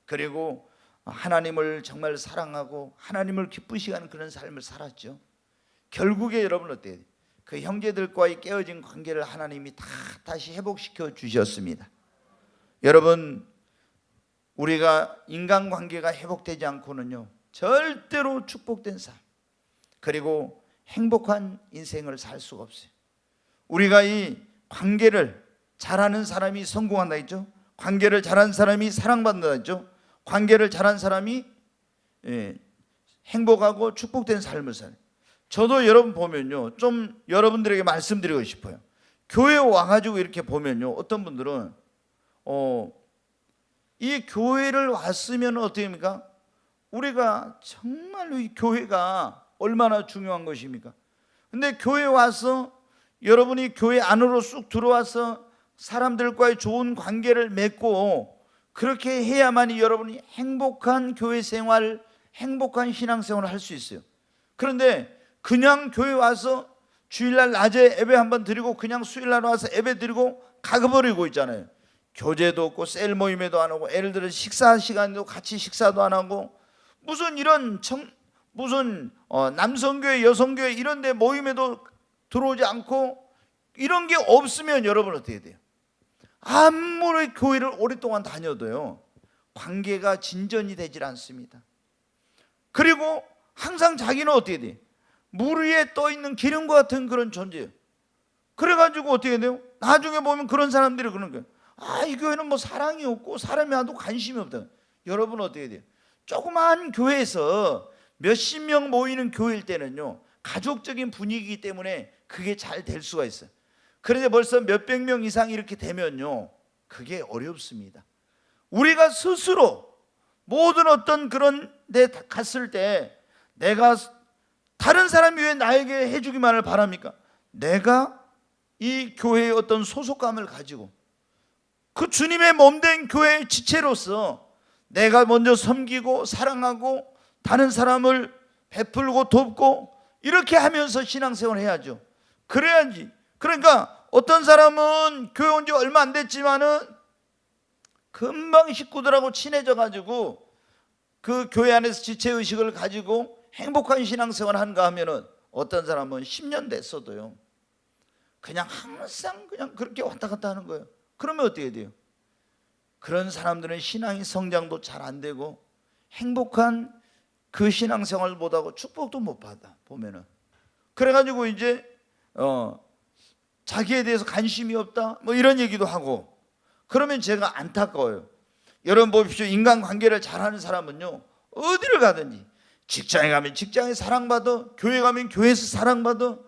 그리고 하나님을 정말 사랑하고 하나님을 기쁘시게 하는 그런 삶을 살았죠. 결국에 여러분 어때요? 그 형제들과의 깨어진 관계를 하나님이 다 다시 회복시켜 주셨습니다. 여러분, 우리가 인간관계가 회복되지 않고는요 절대로 축복된 삶, 그리고 행복한 인생을 살 수가 없어요. 우리가 이 관계를 잘하는 사람이 성공한다 했죠. 관계를 잘하는 사람이 사랑받는다 했죠. 관계를 잘하는 사람이 행복하고 축복된 삶을 살아요. 저도 여러분 보면요, 좀 여러분들에게 말씀드리고 싶어요. 교회 와가지고 이렇게 보면요, 어떤 분들은 이 교회를 왔으면 어떻게 합니까? 우리가 정말로 이 교회가 얼마나 중요한 것입니까? 근데 교회 와서 여러분이 교회 안으로 쑥 들어와서 사람들과의 좋은 관계를 맺고 그렇게 해야만이 여러분이 행복한 교회 생활, 행복한 신앙생활을 할 수 있어요. 그런데 그냥 교회 와서 주일날 낮에 예배 한번 드리고 그냥 수요일날 와서 예배 드리고 가버리고 있잖아요. 교제도 없고 셀 모임에도 안 오고, 예를 들어 식사 시간도 같이 식사도 안 하고, 무슨 이런 남성교회 여성교회 이런 데 모임에도 들어오지 않고, 이런 게 없으면 여러분 어떻게 돼요? 아무리 교회를 오랫동안 다녀도요 관계가 진전이 되질 않습니다. 그리고 항상 자기는 어떻게 돼요? 물 위에 떠 있는 기름과 같은 그런 존재예요. 그래가지고 어떻게 돼요? 나중에 보면 그런 사람들이 그러는 거예요. 이 교회는 뭐 사랑이 없고 사람이 와도 관심이 없다. 여러분 어떻게 돼요? 조그만 교회에서 몇십 명 모이는 교회일 때는요 가족적인 분위기이기 때문에 그게 잘 될 수가 있어요. 그런데 벌써 몇백 명 이상 이렇게 되면요 그게 어렵습니다. 우리가 스스로 모든 어떤 그런 데 갔을 때 내가 다른 사람이 왜 나에게 해주기만을 바랍니까? 내가 이 교회의 어떤 소속감을 가지고 그 주님의 몸된 교회의 지체로서 내가 먼저 섬기고 사랑하고 다른 사람을 베풀고 돕고 이렇게 하면서 신앙생활을 해야죠. 그래야지. 그러니까 어떤 사람은 교회 온 지 얼마 안 됐지만은 금방 식구들하고 친해져 가지고 그 교회 안에서 지체의식을 가지고 행복한 신앙생활을 하는가 하면은 어떤 사람은 10년 됐어도요 그냥 항상 그냥 그렇게 왔다 갔다 하는 거예요. 그러면 어떻게 돼요? 그런 사람들은 신앙의 성장도 잘 안 되고 행복한 그 신앙생활을 못하고 축복도 못 받아 보면은. 그래가지고 이제 자기에 대해서 관심이 없다 뭐 이런 얘기도 하고, 그러면 제가 안타까워요. 여러분 보십시오. 인간관계를 잘하는 사람은요 어디를 가든지, 직장에 가면 직장에 사랑받아, 교회 가면 교회에서 사랑받아,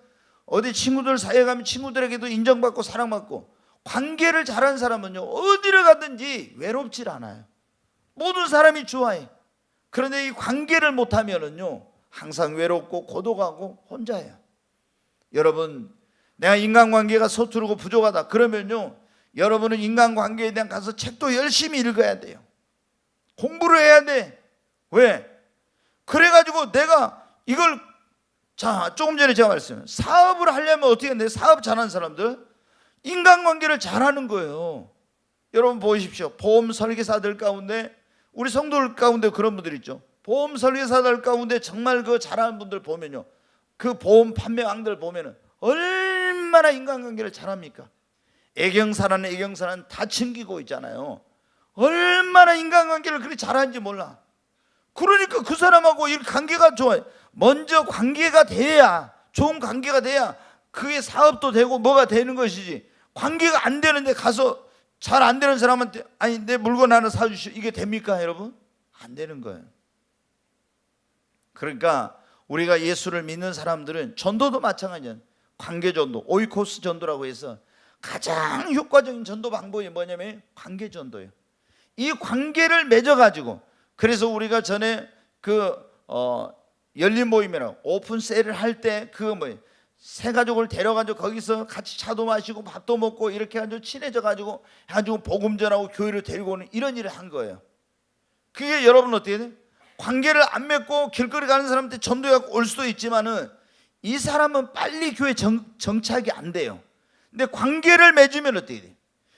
어디 친구들 사이에 가면 친구들에게도 인정받고 사랑받고, 관계를 잘하는 사람은요 어디를 가든지 외롭질 않아요. 모든 사람이 좋아해. 그런데 이 관계를 못하면은요 항상 외롭고 고독하고 혼자예요. 여러분, 내가 인간관계가 서투르고 부족하다 그러면요 여러분은 인간관계에 대한 가서 책도 열심히 읽어야 돼요. 공부를 해야 돼. 왜? 그래가지고 내가 이걸 자, 조금 전에 제가 말씀드렸어요. 사업을 하려면 어떻게 해야 돼요? 사업 잘하는 사람들 인간관계를 잘하는 거예요. 여러분 보십시오. 보험 설계사들 가운데, 우리 성도들 가운데 그런 분들 있죠. 보험 설계사들 가운데 정말 그 잘하는 분들 보면요, 그 보험 판매왕들 보면은 얼마나 인간관계를 잘합니까? 애경사는 다 챙기고 있잖아요. 얼마나 인간관계를 그렇게 잘하는지 몰라. 그러니까 그 사람하고 이 관계가 좋아요. 먼저 관계가 돼야, 좋은 관계가 돼야 그게 사업도 되고 뭐가 되는 것이지, 관계가 안 되는데 가서 잘 안 되는 사람한테 아니 내 물건 하나 사주시오, 이게 됩니까 여러분? 안 되는 거예요. 그러니까 우리가 예수를 믿는 사람들은 전도도 마찬가지예요. 관계 전도, 오이코스 전도라고 해서 가장 효과적인 전도 방법이 뭐냐면 관계 전도예요. 이 관계를 맺어가지고, 그래서 우리가 전에 열린 모임이라고 오픈 셀을 할 때 그거 뭐예요? 새 가족을 데려가지고 거기서 같이 차도 마시고 밥도 먹고 이렇게 해가지고 친해져가지고 복음 전하고 교회를 데리고 오는 이런 일을 한 거예요. 그게 여러분 어떻게 돼요? 관계를 안 맺고 길거리 가는 사람한테 전도해갖고 올 수도 있지만은 이 사람은 빨리 교회 정착이 안 돼요. 근데 관계를 맺으면 어떻게 돼요?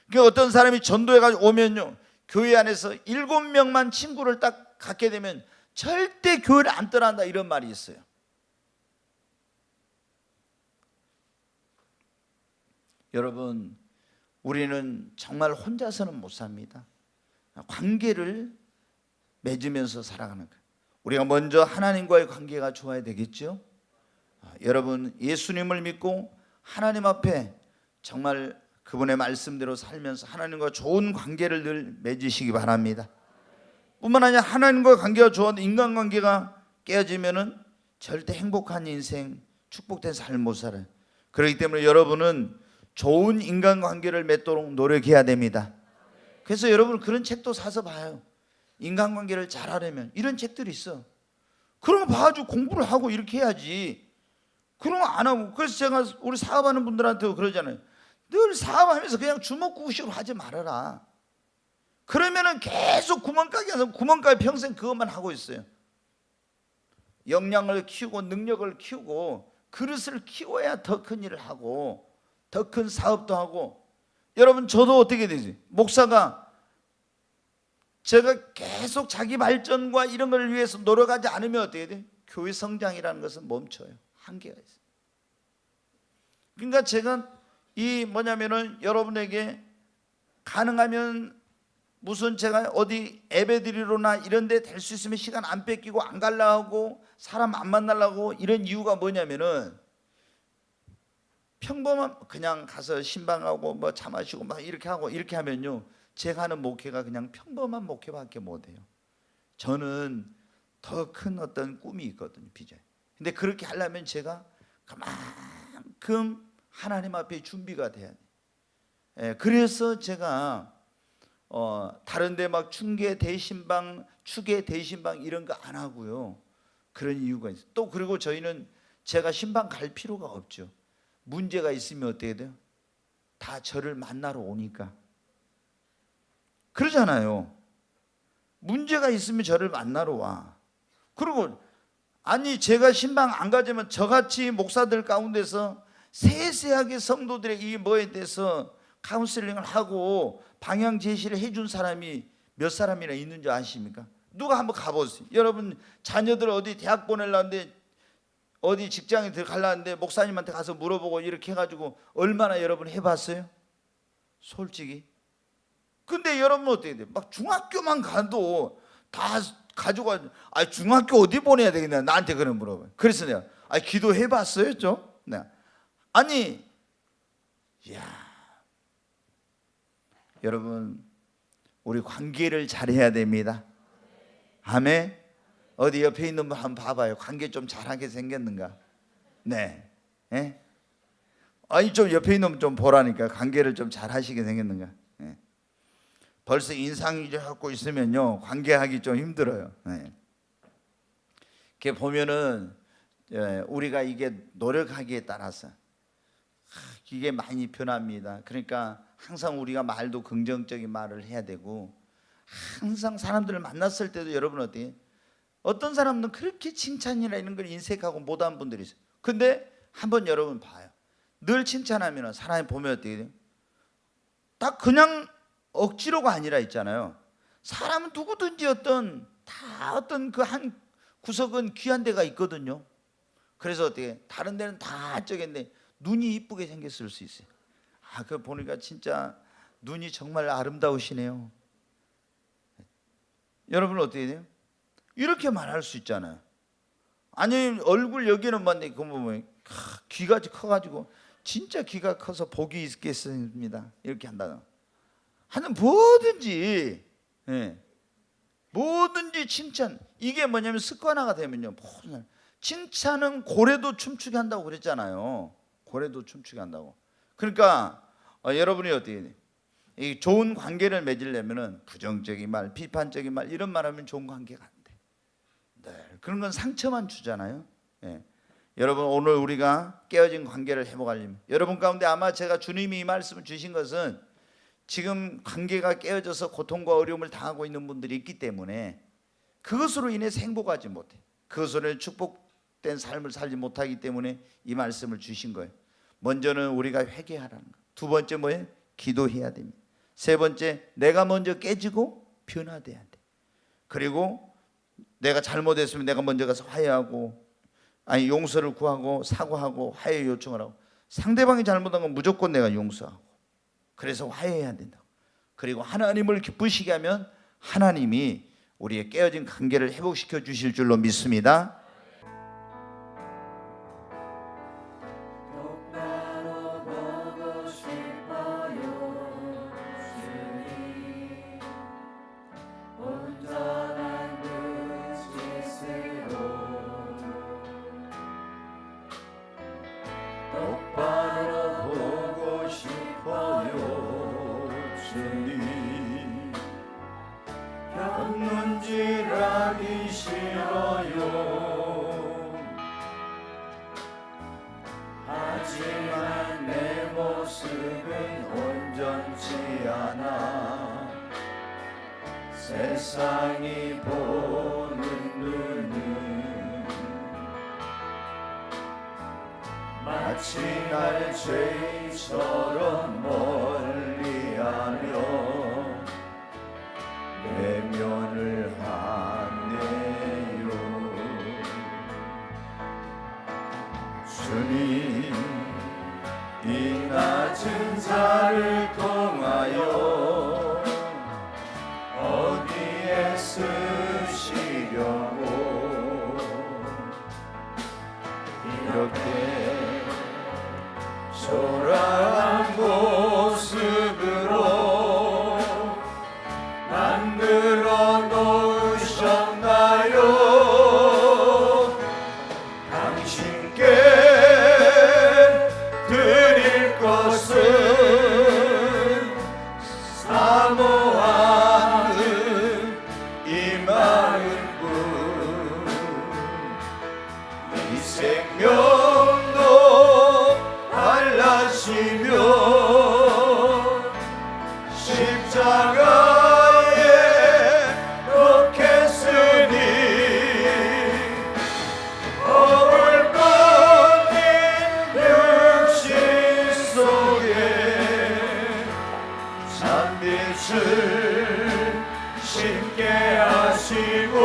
그러니까 어떤 사람이 전도해가지고 오면요, 교회 안에서 7명만 친구를 딱 갖게 되면 절대 교회를 안 떠난다, 이런 말이 있어요. 여러분, 우리는 정말 혼자서는 못 삽니다. 관계를 맺으면서 살아가는 거예요. 우리가 먼저 하나님과의 관계가 좋아야 되겠죠. 여러분, 예수님을 믿고 하나님 앞에 정말 그분의 말씀대로 살면서 하나님과 좋은 관계를 늘 맺으시기 바랍니다. 뿐만 아니라 하나님과 관계가 좋아도 인간관계가 깨어지면은 절대 행복한 인생, 축복된 삶 못 살아요. 그렇기 때문에 여러분은 좋은 인간관계를 맺도록 노력해야 됩니다. 그래서 여러분 그런 책도 사서 봐요. 인간관계를 잘하려면 이런 책들이 있어. 그런 거 봐가지고 공부를 하고 이렇게 해야지. 그런 거 안 하고. 그래서 제가 우리 사업하는 분들한테 그러잖아요. 늘 사업하면서 그냥 주먹구구식으로 하지 말아라. 그러면은 계속 구멍가게 평생 그것만 하고 있어요. 역량을 키우고 능력을 키우고 그릇을 키워야 더 큰 일을 하고 더 큰 사업도 하고. 여러분, 저도 어떻게 되지? 목사가 제가 계속 자기 발전과 이런 걸 위해서 노력하지 않으면 어떻게 돼? 교회 성장이라는 것은 멈춰요. 한계가 있어요. 그러니까 제가 여러분에게 가능하면 무슨 제가 어디 예배드리러나 이런 데 될 수 있으면 시간 안 뺏기고 안 가려고 하고 사람 안 만나려고, 이런 이유가 뭐냐면은 평범한 그냥 가서 신방하고 뭐 차 마시고 막 이렇게 하고 이렇게 하면요, 제가 하는 목회가 그냥 평범한 목회밖에 못 해요. 저는 더 큰 어떤 꿈이 있거든요, 비전. 근데 그렇게 하려면 제가 그만큼 하나님 앞에 준비가 돼야 돼요. 그래서 제가 다른 데 막 충계 대신방, 추계 대신방 이런 거 안 하고요. 그런 이유가 있어요. 또 그리고 저희는 제가 신방 갈 필요가 없죠. 문제가 있으면 어떻게 돼요? 다 저를 만나러 오니까. 그러잖아요. 문제가 있으면 저를 만나러 와. 그리고 아니 제가 신방 안 가지만 저같이 목사들 가운데서 세세하게 성도들의 이 뭐에 대해서 카운슬링을 하고 방향 제시를 해준 사람이 몇 사람이나 있는 줄 아십니까? 누가 한번 가보세요. 여러분 자녀들 어디 대학 보내려는데 어디 직장에 들어가려는데 목사님한테 가서 물어보고 이렇게 해가지고 얼마나 여러분 해봤어요? 솔직히. 근데 여러분 어떻게 돼요? 막 중학교만 가도 다 가지고 중학교 어디 보내야 되겠냐 나한테 그런 물어봐요. 그래서 내가 기도해봤어요 좀? 네. 아니 여러분 우리 관계를 잘해야 됩니다. 아멘. 어디 옆에 있는 분 한번 봐봐요. 관계 좀 잘하게 생겼는가? 네. 예? 좀 옆에 있는 분 좀 보라니까. 관계를 좀 잘하시게 생겼는가? 예. 벌써 인상이 갖고 있으면요 관계하기 좀 힘들어요. 예. 이렇게 보면은 우리가 이게 노력하기에 따라서 이게 많이 변합니다. 그러니까 항상 우리가 말도 긍정적인 말을 해야 되고, 항상 사람들을 만났을 때도 여러분 어때요? 어떤 사람은 그렇게 칭찬이나 이런 걸 인색하고 못한 분들이 있어요. 근데 한번 여러분 봐요. 늘 칭찬하면 사람이 보면 어떻게 돼요? 딱 그냥 억지로가 아니라 있잖아요. 사람은 누구든지 어떤 그 한 구석은 귀한 데가 있거든요. 그래서 어떻게 다른 데는 다 저긴데 눈이 이쁘게 생겼을 수 있어요. 그거 보니까 진짜 눈이 정말 아름다우시네요. 여러분 어떻게 돼요? 이렇게 말할 수 있잖아요. 아니 얼굴 여기는 맞네. 그 보면 귀가 커가지고 진짜 귀가 커서 복이 있겠습니다. 이렇게 한다. 하는 뭐든지, 뭐든지 칭찬. 이게 뭐냐면 습관화가 되면요. 칭찬은 고래도 춤추게 한다고 그랬잖아요. 고래도 춤추게 한다고. 그러니까 여러분이 어떻게 돼요? 이 좋은 관계를 맺으려면은 부정적인 말, 비판적인 말 이런 말하면 좋은 관계가 안 돼. 네, 그런 건 상처만 주잖아요. 여러분 오늘 우리가 깨어진 관계를 회복하려면 여러분 가운데 아마 제가 주님이 이 말씀을 주신 것은 지금 관계가 깨어져서 고통과 어려움을 당하고 있는 분들이 있기 때문에 그것으로 인해서 행복하지 못해. 그것으로 축복된 삶을 살지 못하기 때문에 이 말씀을 주신 거예요. 먼저는 우리가 회개하라는 거. 두 번째 뭐예요? 기도해야 됩니다. 세 번째, 내가 먼저 깨지고 변화돼야 돼. 그리고 내가 잘못했으면 내가 먼저 가서 화해하고 용서를 구하고 사과하고 화해 요청을 하고 상대방이 잘못한 건 무조건 내가 용서하고 그래서 화해해야 된다. 그리고 하나님을 기쁘시게 하면 하나님이 우리의 깨어진 관계를 회복시켜 주실 줄로 믿습니다. 똑바로 보고 싶어요 주님 견눈질하기 싫어요 하지만 내 모습은 온전치 않아 세상이 보는 눈은 마치 날 죄인처럼 멀리하며 외면을 하네요. 주님 이 낮은 자를 통하여 어디에 쓰시려고 이렇게 초라한 모습으로 만들어 놓으셨나요? 당신께 드릴 것은 사모하는 이 마음뿐 이 생명도 달라시며 십자가에 놓겠으니 허물 뿐인 육신 속에 찬빛을 심게 하시고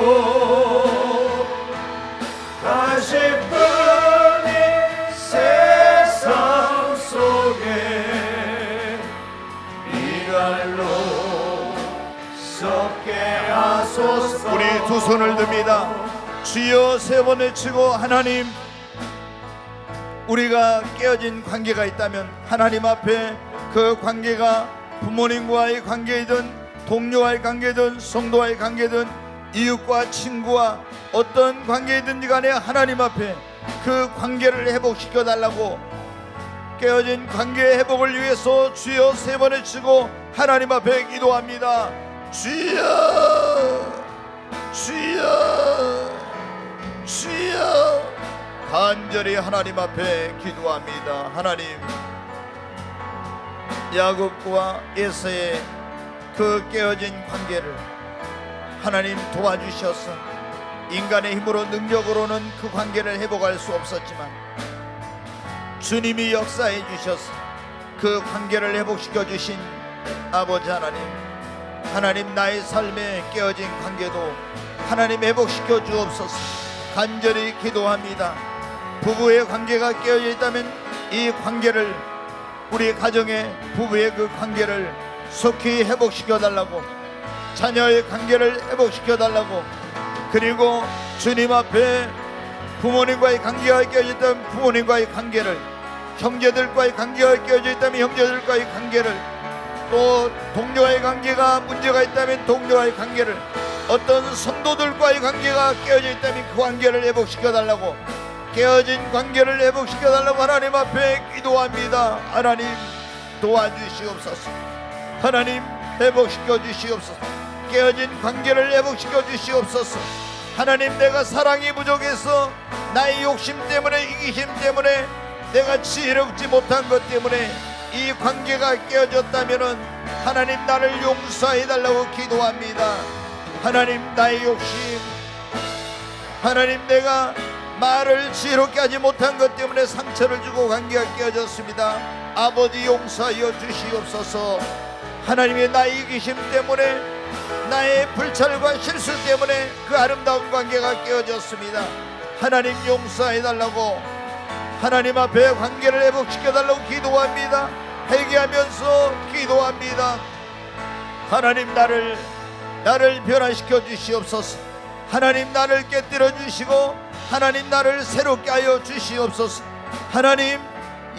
다시 세상 속에 이갈로 썩게 하소서. 우리 두 손을 듭니다. 주여 세 번 외치고 하나님 우리가 깨어진 관계가 있다면 하나님 앞에 그 관계가 부모님과의 관계이든 동료와의 관계든 성도와의 관계든 이웃과 친구와 어떤 관계이든지 간에 하나님 앞에 그 관계를 회복시켜 달라고 깨어진 관계 회복을 위해서 주여 세 번 외치고 하나님 앞에 기도합니다. 주여 주여 주여 간절히 하나님 앞에 기도합니다. 하나님 야곱과 에서의 그 깨어진 관계를 하나님 도와주셔서 인간의 힘으로 능력으로는 그 관계를 회복할 수 없었지만 주님이 역사해 주셔서 그 관계를 회복시켜 주신 아버지 하나님, 하나님 나의 삶에 깨어진 관계도 하나님 회복시켜 주옵소서. 간절히 기도합니다. 부부의 관계가 깨어져 있다면 이 관계를, 우리 가정의 부부의 그 관계를 속히 회복시켜 달라고, 자녀의 관계를 회복시켜 달라고, 그리고 주님 앞에 부모님과의 관계가 깨어져 있다면 부모님과의 관계를, 형제들과의 관계가 깨어져 있다면 형제들과의 관계를, 또 동료와의 관계가 문제가 있다면 동료와의 관계를, 어떤 성도들과의 관계가 깨어져 있다면 그 관계를 회복시켜 달라고, 깨어진 관계를 회복시켜 달라고 하나님 앞에 기도합니다. 하나님 도와주시옵소서. 하나님 회복시켜 주시옵소서. 깨어진 관계를 회복시켜 주시옵소서. 하나님, 내가 사랑이 부족해서 나의 욕심 때문에, 이기심 때문에, 내가 지혜롭지 못한 것 때문에 이 관계가 깨어졌다면은 하나님 나를 용서해 달라고 기도합니다. 하나님, 나의 욕심, 하나님 내가 말을 지혜롭게 하지 못한 것 때문에 상처를 주고 관계가 깨어졌습니다. 아버지 용서하여 주시옵소서. 하나님의 나의 이기심 때문에, 나의 불찰과 실수 때문에 그 아름다운 관계가 깨어졌습니다. 하나님 용서해 달라고, 하나님 앞에 관계를 회복시켜 달라고 기도합니다. 회개하면서 기도합니다. 하나님 나를 변화시켜 주시옵소서. 하나님 나를 깨뜨려 주시고 하나님 나를 새롭게 하여 주시옵소서. 하나님,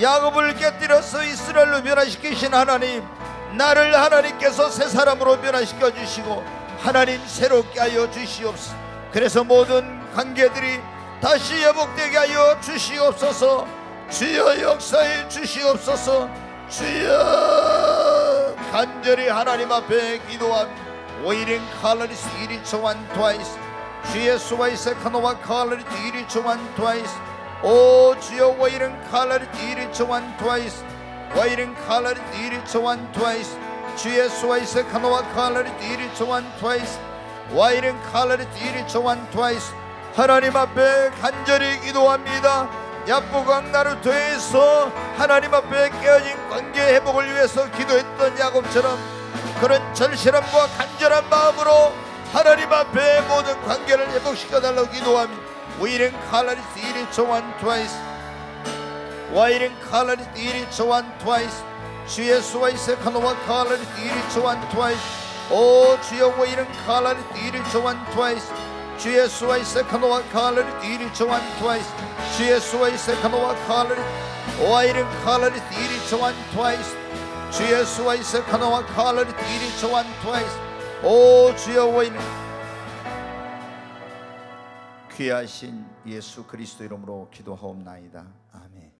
야곱을 깨뜨려서 이스라엘로 변화시키신 하나님, 나를 하나님께서 새 사람으로 변화시켜 주시고 하나님 새롭게 하여 주시옵소서. 그래서 모든 관계들이 다시 회복되게 하여 주시옵소서. 주여 역사해 주시옵소서. 주여, 간절히 하나님 앞에 기도합니다. 오이린 칼라리스 이리 초한 트와이스, 주의 수와이스 카노와 칼라리스 이리 초한 트와이스. 오 주여, 오이린 칼라리스 이리 초한 트와이스, 오이린 칼라리스 이리 초한 트와이스. 주의 수와이스 카노와 칼라리스 이리 초한 트와이스, 오이린 칼라리스 이리 초한 트와이스. 하나님 앞에 간절히 기도합니다. 야보강 나루토에서 하나님 앞에 깨어진 관계 회복을 위해서 기도했던 야곱처럼 그런 절실함과 간절한 마음으로 하나님 앞에 모든 관계를 회복시켜 달라고 기도합니다. 와이른 칼라리스 이리 초한 트와이스, 와이른 칼라리스 이리 초한 트와이스. 주의 수와이스 카노와 칼라리스 이리 초한 트와이스. 오 주여, 와이른 칼라리스 이리 초한 트와이스. 주의 수와이스 카노와 칼라리스 이리 초한 트와이스. 주의 수와이스 카노와 칼라리스, 와이른 칼라리스 이리 초한 트와이스. 주의 수와이스 카노와 칼라리스 이리 초한 트와이스. 오 주여, 와이른. 귀하신 예수 그리스도 이름으로 기도하옵나이다. 아멘.